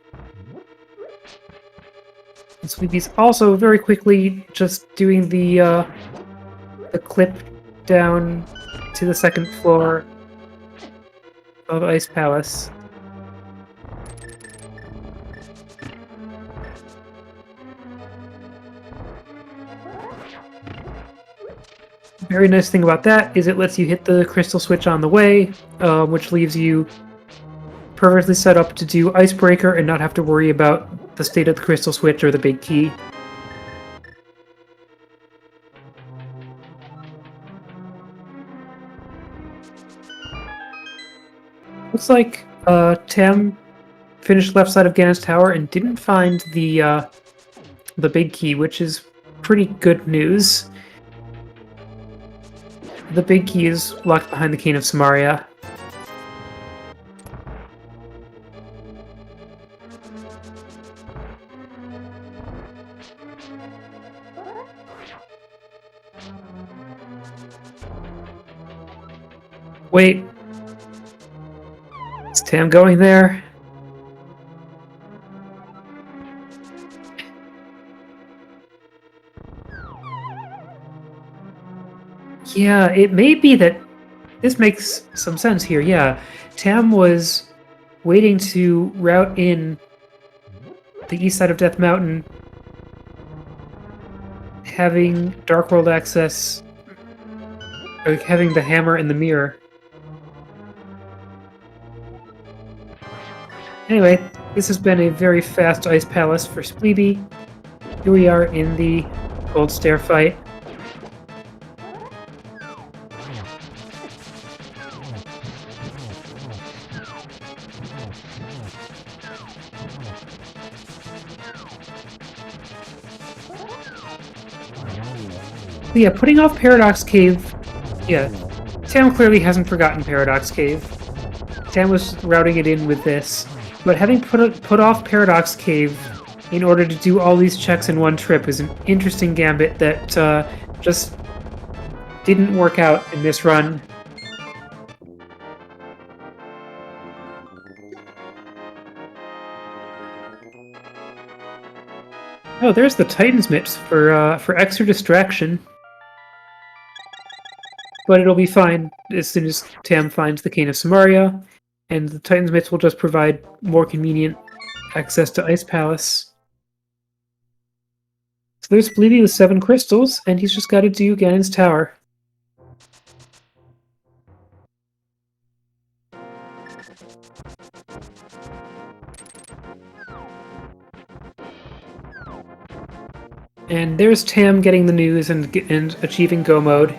And Spleebie's also very quickly just doing the clip down to the second floor of Ice Palace. Very nice thing about that is it lets you hit the crystal switch on the way, which leaves you perfectly set up to do Icebreaker and not have to worry about the state of the crystal switch or the big key. Looks like Tam finished left side of Ganon's Tower and didn't find the big key, which is pretty good news. The big key is locked behind the Cane of Samaria. Wait. Is Tam going there? Yeah, it may be that this makes some sense here, yeah. Tam was waiting to route in the east side of Death Mountain, having Dark World access, or having the hammer and the mirror. Anyway, this has been a very fast Ice Palace for Spleebie. Here we are in the Gold Stair fight. Yeah, putting off Paradox Cave. Yeah, Tam clearly hasn't forgotten Paradox Cave. Tam was routing it in with this. But having put off Paradox Cave in order to do all these checks in one trip is an interesting gambit that just didn't work out in this run. Oh, there's the Titan's Mitts for extra distraction. But it'll be fine as soon as Tam finds the Cane of Samaria, and the Titan's Mitts will just provide more convenient access to Ice Palace. So there's Spleebie with 7 crystals, and he's just got to do Ganon's Tower. And there's Tam getting the news and achieving Go Mode.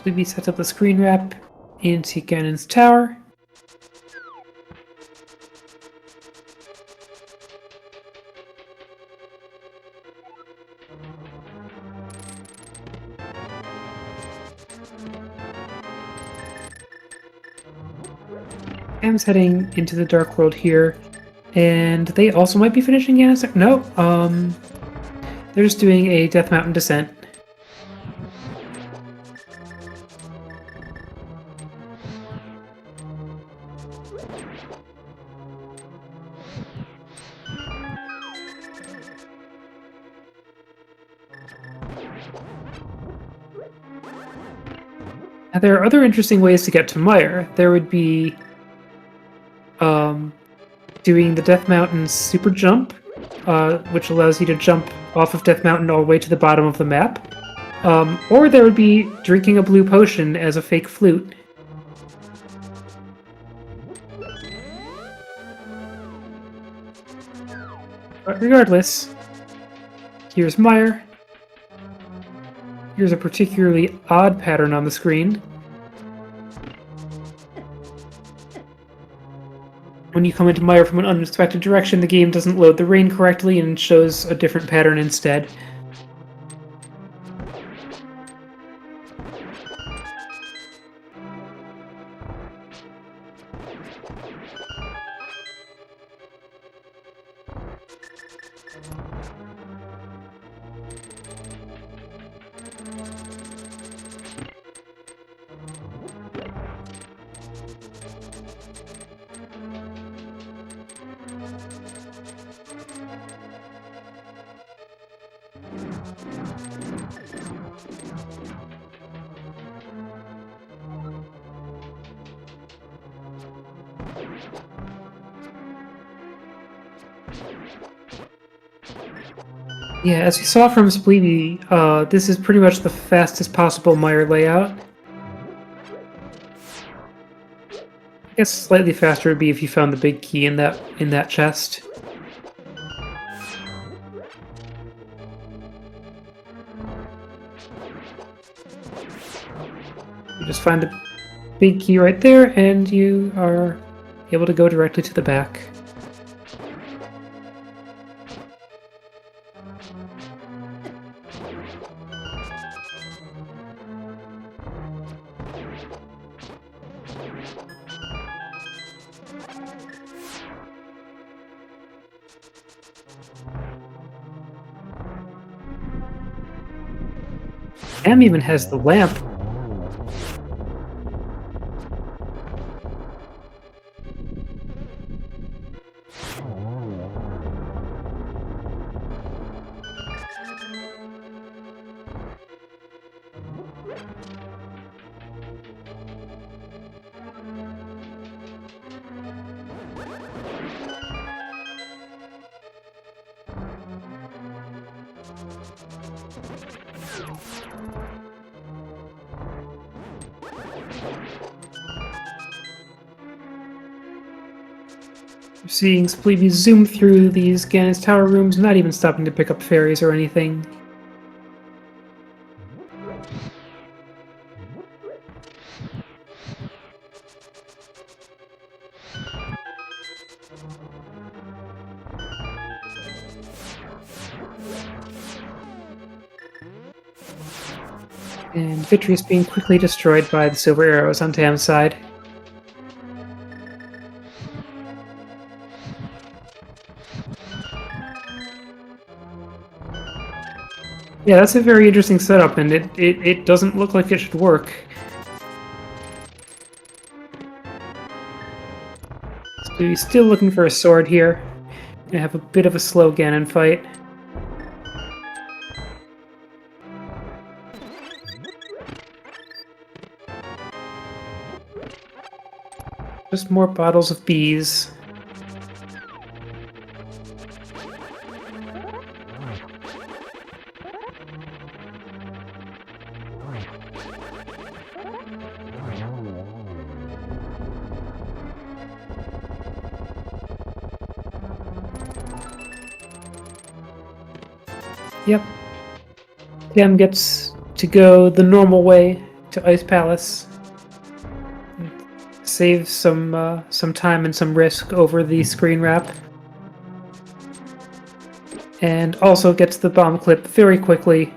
Spleebie sets up the screen wrap into Ganon's tower. Cam's heading into the Dark World here, and they also might be finishing Ganon's. No, they're just doing a Death Mountain descent. Now, there are other interesting ways to get to Mire. There would be doing the Death Mountain super jump, which allows you to jump off of Death Mountain all the way to the bottom of the map. Or there would be drinking a blue potion as a fake flute. But regardless, here's Mire. Here's a particularly odd pattern on the screen. When you come into Mire from an unexpected direction, the game doesn't load the rain correctly and shows a different pattern instead. Yeah, as you saw from Spleebie, this is pretty much the fastest possible Mire layout. I guess slightly faster would be if you found the big key in that chest. You just find the big key right there, and you are able to go directly to the back. Am even has the lamp. Seeing Spleebie zoom through these Ganon's Tower rooms, not even stopping to pick up fairies or anything. And Victory is being quickly destroyed by the silver arrows on Tam's side. Yeah, that's a very interesting setup, and it doesn't look like it should work. So he's still looking for a sword here. Gonna have a bit of a slow Ganon fight. Just more bottles of bees. Yep. Tam gets to go the normal way to Ice Palace. Saves some time and some risk over the screen wrap. And also gets the bomb clip very quickly.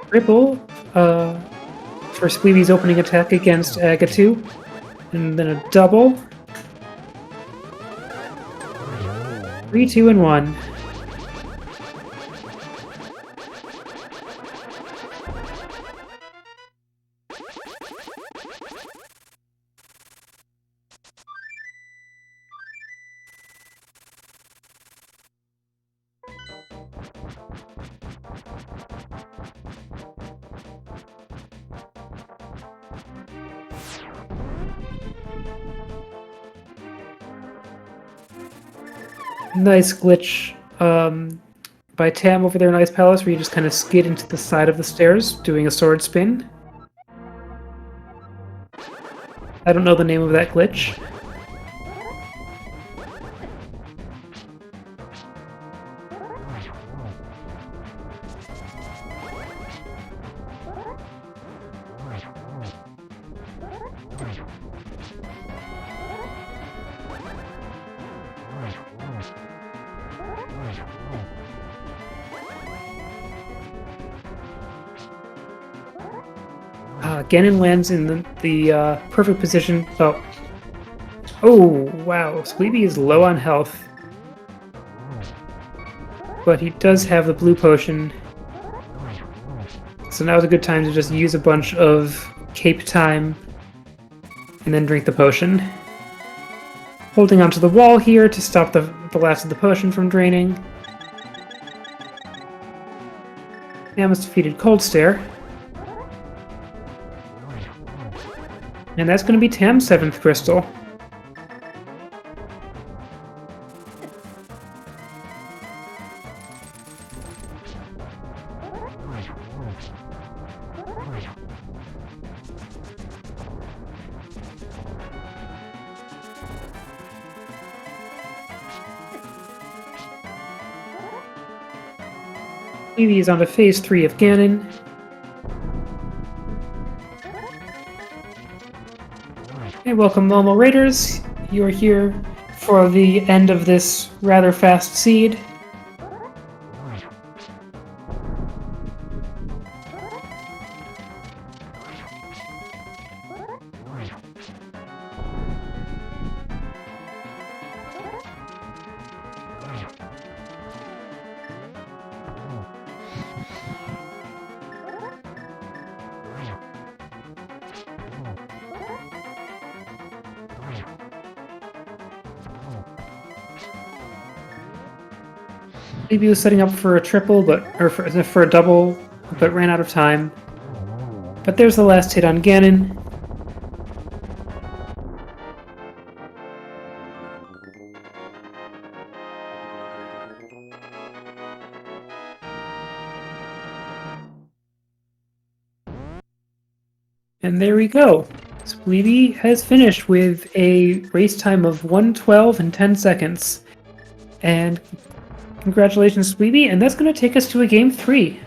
Triple for Spleebie's opening attack against Agatu, and then a double. 3, 2, and 1. Nice glitch by Tam over there in Ice Palace, where you just kind of skid into the side of the stairs, doing a sword spin. I don't know the name of that glitch. Ganon lands in the perfect position. Oh, wow. Spleebie is low on health. But he does have the blue potion. So now's a good time to just use a bunch of cape time and then drink the potion. Holding onto the wall here to stop the last of the potion from draining. Namus defeated Cold Stare. And that's going to be Tam's 7th crystal. Spleebie is on to Phase 3 of Ganon. Hey, welcome Momo Raiders. You are here for the end of this rather fast seed. Maybe he was setting up for a triple, or for a double, but ran out of time. But there's the last hit on Ganon. And there we go. Spleebie has finished with a race time of 1:12 and 10 seconds. And congratulations, Spleebie, and that's going to take us to a game 3.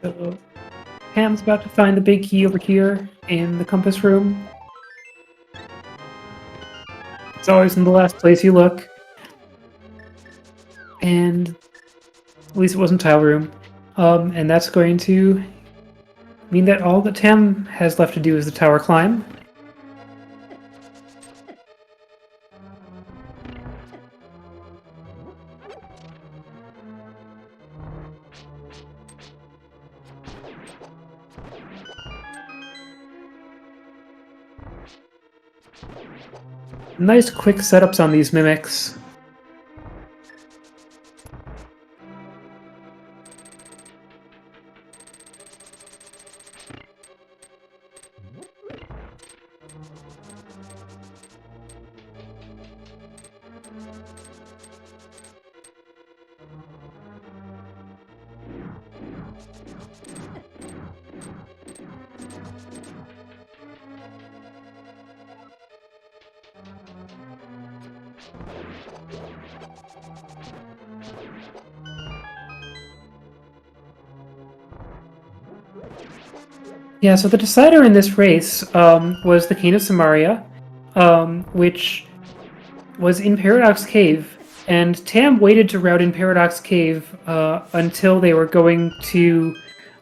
So, Pam's about to find the big key over here in the compass room. It's always in the last place you look. And at least it wasn't tile room. And that's going to mean that all that Tam has left to do is the tower climb. Nice quick setups on these mimics. Yeah, so the decider in this race was the King of Samaria, which was in Paradox Cave, and Tam waited to route in Paradox Cave until they were going to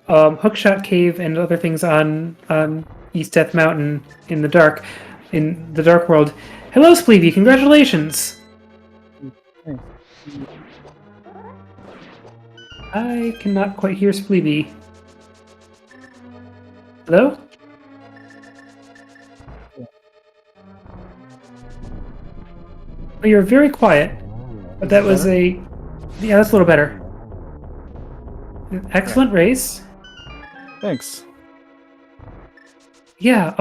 Hookshot Cave and other things on East Death Mountain in the dark world. Hello, Spleebie, congratulations! Thanks. I cannot quite hear Spleebie. Hello? Oh, you're very quiet, but that was a... Yeah, that's a little better. Excellent race. Thanks. Yeah,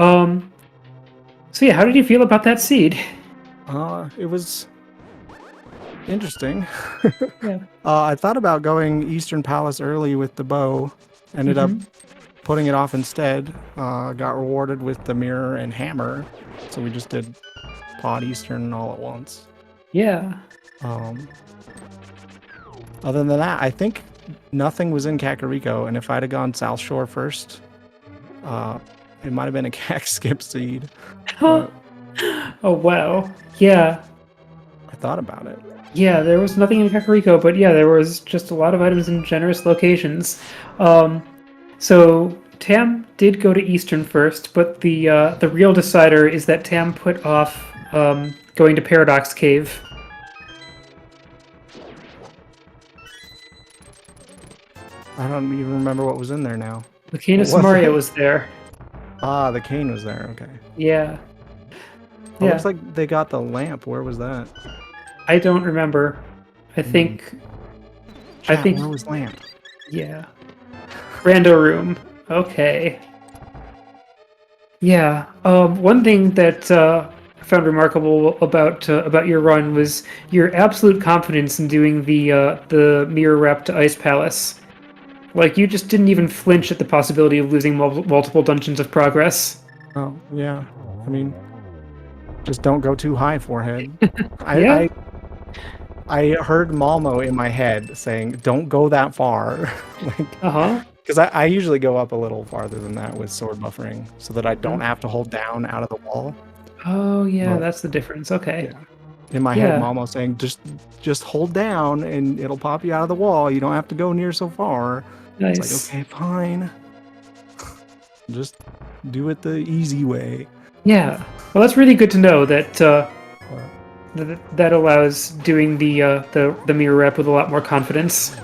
so yeah, how did you feel about that seed? It was interesting. Yeah. I thought about going Eastern Palace early with the bow. Ended up putting it off instead. Got rewarded with the mirror and hammer. So we just did Pod Eastern all at once. Yeah. Other than that, I think nothing was in Kakariko. And if I'd have gone South Shore first, it might have been a Kak skip seed. Oh, wow. Yeah. I thought about it. Yeah, there was nothing in Kakariko, but yeah, there was just a lot of items in generous locations. So Tam did go to Eastern first, but the real decider is that Tam put off going to Paradox Cave. I don't even remember what was in there now. The King of What was Samaria it? was there. Ah, the cane was there. Okay. Yeah. It looks like they got the lamp. Where was that? I don't remember. I think... Chat, where was lamp? Yeah. Rando room. Okay. Yeah. One thing that I found remarkable about your run was your absolute confidence in doing the mirror wrap to Ice Palace. Like, you just didn't even flinch at the possibility of losing multiple dungeons of progress. Oh, yeah. I mean, just don't go too high, forehead. Yeah? I heard Malmo in my head saying, don't go that far. Because I usually go up a little farther than that with sword buffering so that I don't have to hold down out of the wall. Oh, yeah, that's the difference. Okay. Yeah. In my head, Malmo saying, just hold down and it'll pop you out of the wall. You don't have to go near so far. Nice. It's like, okay, fine. Just do it the easy way. Yeah. Well, that's really good to know that that allows doing the mirror rep with a lot more confidence.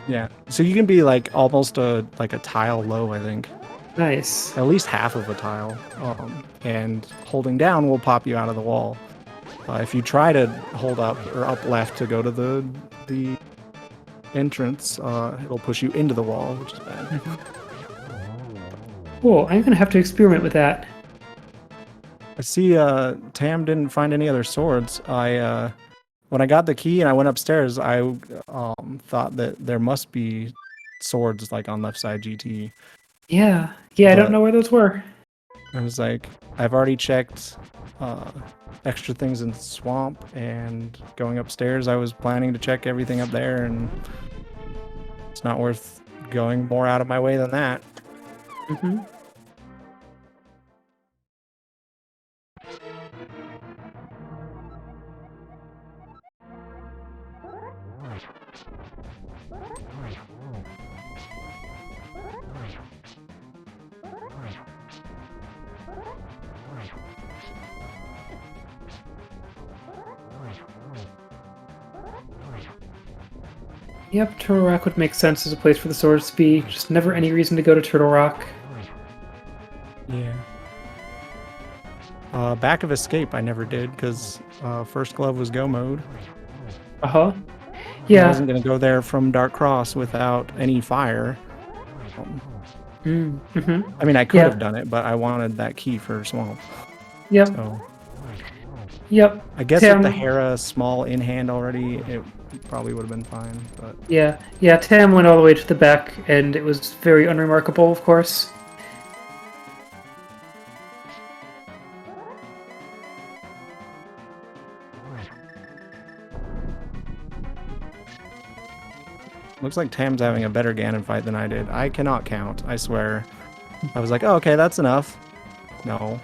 Yeah. So you can be like almost a tile low, I think. Nice. At least half of a tile. And holding down will pop you out of the wall. If you try to hold up or up left to go to the entrance, it'll push you into the wall, which is bad. Cool. I'm gonna have to experiment with that. I see Tam didn't find any other swords. When I got the key and I went upstairs, I thought that there must be swords like on left side GT. Yeah. I don't know where those were. I was like, I've already checked extra things in Swamp, and going upstairs, I was planning to check everything up there, and it's not worth going more out of my way than that. Yep, Turtle Rock would make sense as a place for the swords to be. Just never any reason to go to Turtle Rock. Yeah. Back of escape I never did because first glove was go mode. Uh-huh. I Yeah. wasn't going to go there from Dark Cross without any fire. Mm-hmm. I mean, I could have done it, but I wanted that key for Swamp. Yep. So, yep. I guess Tam, with the Hera small in hand already, it probably would have been fine. But yeah. Tam went all the way to the back, and it was very unremarkable, of course. looks like Tam's having a better Ganon fight than I did. I cannot count, I swear. I was like, oh, okay, that's enough. No.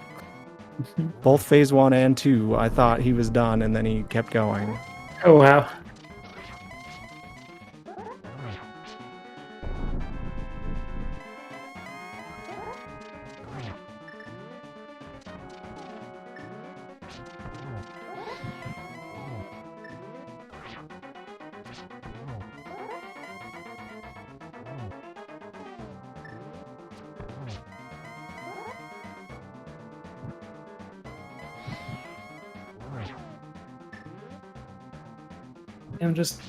Both phase 1 and 2, I thought he was done, and then he kept going. Oh, wow. I'm just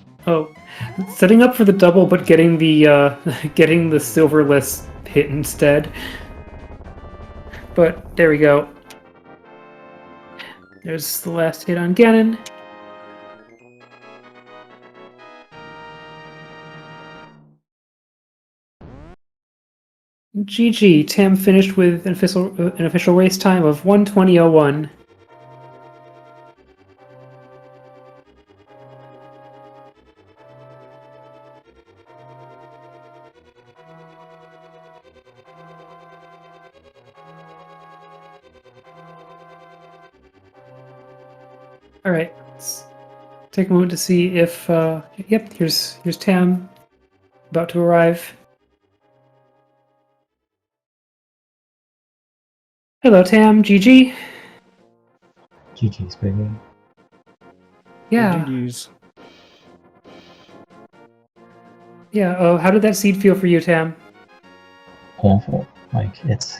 setting up for the double, but getting the getting the silverless hit instead. But there we go. There's the last hit on Ganon. GG. Tam finished with an official race time of 1:20:01. All right, let's take a moment to see if. Yep, here's Tam, about to arrive. Hello, Tam. GG. GG's, baby. Yeah. GG's. Yeah. How did that seed feel for you, Tam? Awful. Like, it's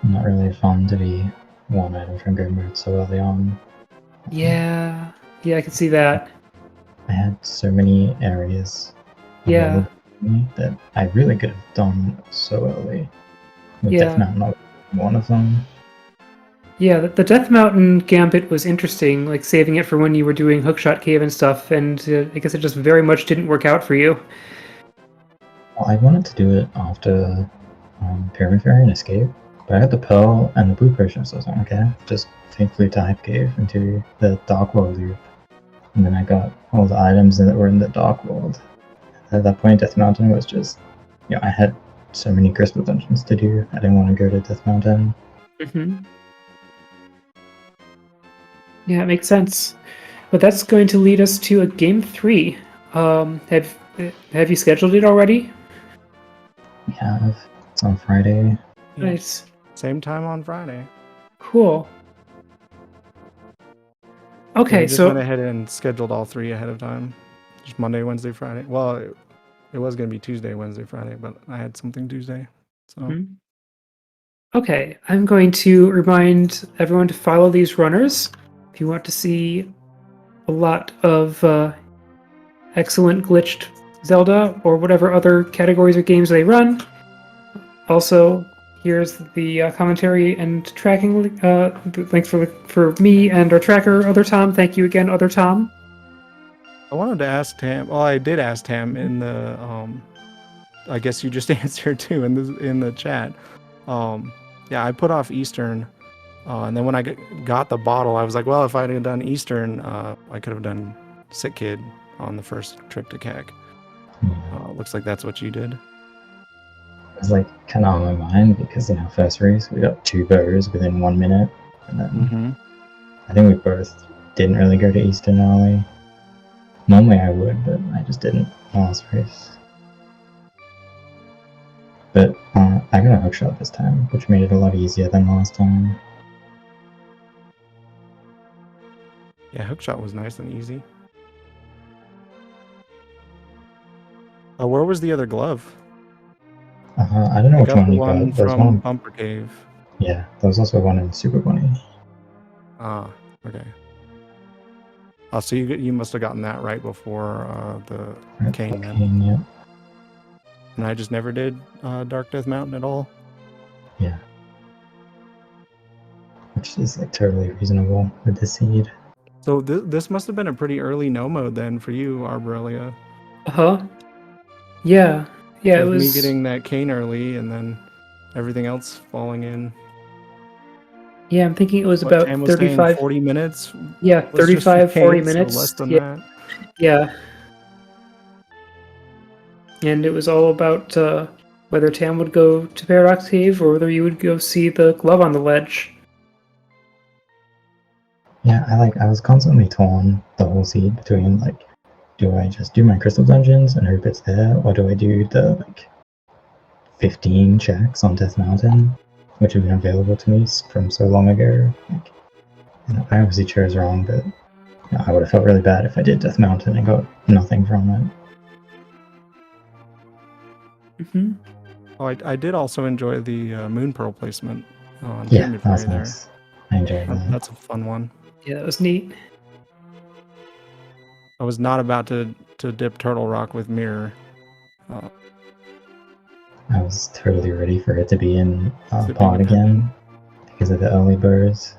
not really fun to be one item from go mode so early on. Yeah. Yeah, I can see that. I had so many areas available to me that I really could have done so early. With Death Mountain not one of them. Yeah, the Death Mountain Gambit was interesting, like saving it for when you were doing Hookshot Cave and stuff, and I guess it just very much didn't work out for you. Well, I wanted to do it after Pyramid Fairy and Escape, but I got the Pearl and the Blue Potion, so I was like, okay, just thankfully Type Cave into the Dark World loop. And then I got all the items that were in the Dark World. At that point, Death Mountain was just, I had so many Crystal Dungeons to do. I didn't want to go to Death Mountain. Mm-hmm. Yeah, it makes sense. But that's going to lead us to a game 3. Have you scheduled it already? We have. It's on Friday. Nice. Same time on Friday. Cool. Okay, we just went ahead and scheduled all 3 ahead of time. Just Monday, Wednesday, Friday. Well, it was going to be Tuesday, Wednesday, Friday, but I had something Tuesday. So. Mm-hmm. Okay, I'm going to remind everyone to follow these runners if you want to see a lot of excellent glitched Zelda or whatever other categories or games they run. Also, here's the commentary and tracking links for me and our tracker, Other Tom. Thank you again, Other Tom. I wanted to ask Tam. Well, I did ask Tam in the. I guess you just answered too in the chat. Yeah, I put off Eastern, and then when I got the bottle, I was like, well, if I had done Eastern, I could have done Sick Kid on the first trip to CAC. Looks like that's what you did. It was like kind of on my mind because in our first race we got 2 bows within 1 minute, and then I think we both didn't really go to Eastern early. Normally I would, but I just didn't last race. But I got a hookshot this time, which made it a lot easier than last time. Yeah, hookshot was nice and easy. Where was the other glove? I don't know which one you got. There was one from Bumper Cave. Yeah, there was also one in Super Bunny. Ah, okay. Oh, so you must have gotten that right before the cane then. Cane, yeah. And I just never did Dark Death Mountain at all. Yeah. Which is like totally reasonable with the seed. So this must have been a pretty early no mode then for you, Arborelia. Uh-huh. Yeah. Yeah, it With me was getting that cane early and then everything else falling in. Yeah, I'm thinking it was What about Tam was saying, 35. 40 minutes? Yeah, Was just the 35, 40 cane, so minutes. less than Yeah. that. Yeah. And it was all about whether Tam would go to Paradox Cave or whether you would go see the glove on the ledge. Yeah, I was constantly torn the whole seed between like, do I just do my crystal dungeons and hope it's there, or do I do the like 15 checks on Death Mountain, which have been available to me from so long ago? Like, I obviously chose wrong, but I would have felt really bad if I did Death Mountain and got nothing from it. Hmm. Oh, I did also enjoy the Moon Pearl placement on Yeah, Pyramid that's Fairy nice. I enjoyed that. That's a fun one. Yeah, that was neat. I was not about to dip Turtle Rock with Mirror. I was totally ready for it to be in It being pod a pendant. again because of the early birds.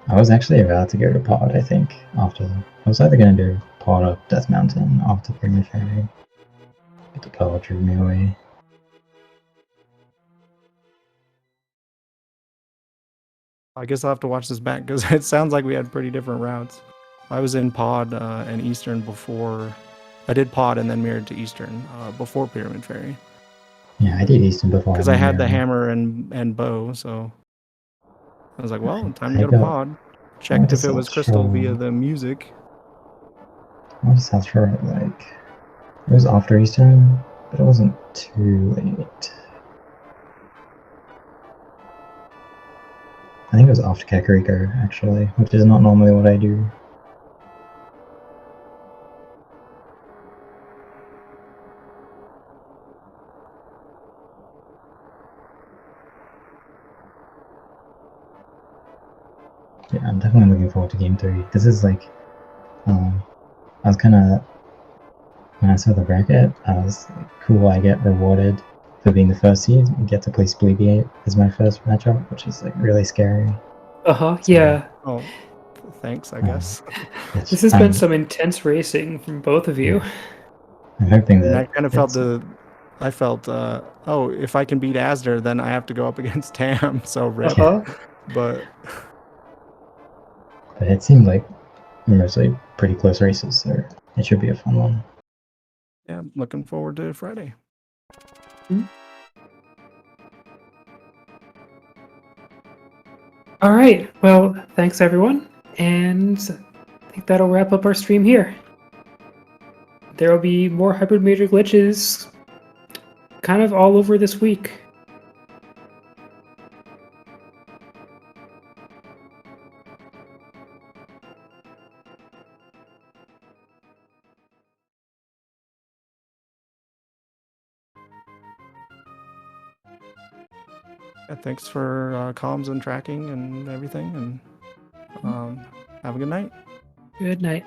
I was actually about to go to pod, I think, after. I was either going to do pod or Death Mountain after Pyramid Fairy. But the pearl drew me away. I guess I'll have to watch this back because it sounds like we had pretty different routes. I was in pod and Eastern before. I did pod and then mirrored to Eastern before Pyramid Fairy. Yeah, I did Eastern before. Because I had the hammer and bow, so I was like, well, time to go to pod. Checked if it was crystal via the music. I was South Shore, like, it was after Eastern, but it wasn't too late. I think it was after Kakariko, actually, which is not normally what I do. Yeah, I'm definitely looking forward to Game 3. This is like, I was kind of, when I saw the bracket, I was like, cool, I get rewarded for being the first seed and get to play Spleebie as my first matchup, which is like really scary. Uh-huh, So, yeah. Oh, thanks, I guess. This has been some intense racing from both of you. Yeah. I'm hoping that. And I kind of felt oh, if I can beat Asder, then I have to go up against Tam. So rip. But it seemed like mostly pretty close races, so it should be a fun one. Yeah, I'm looking forward to Friday. Mm-hmm. All right. Well, thanks everyone, and I think that'll wrap up our stream here. There will be more Hybrid Major glitches kind of all over this week. Yeah, thanks for comms and tracking and everything, and have a good night. Good night.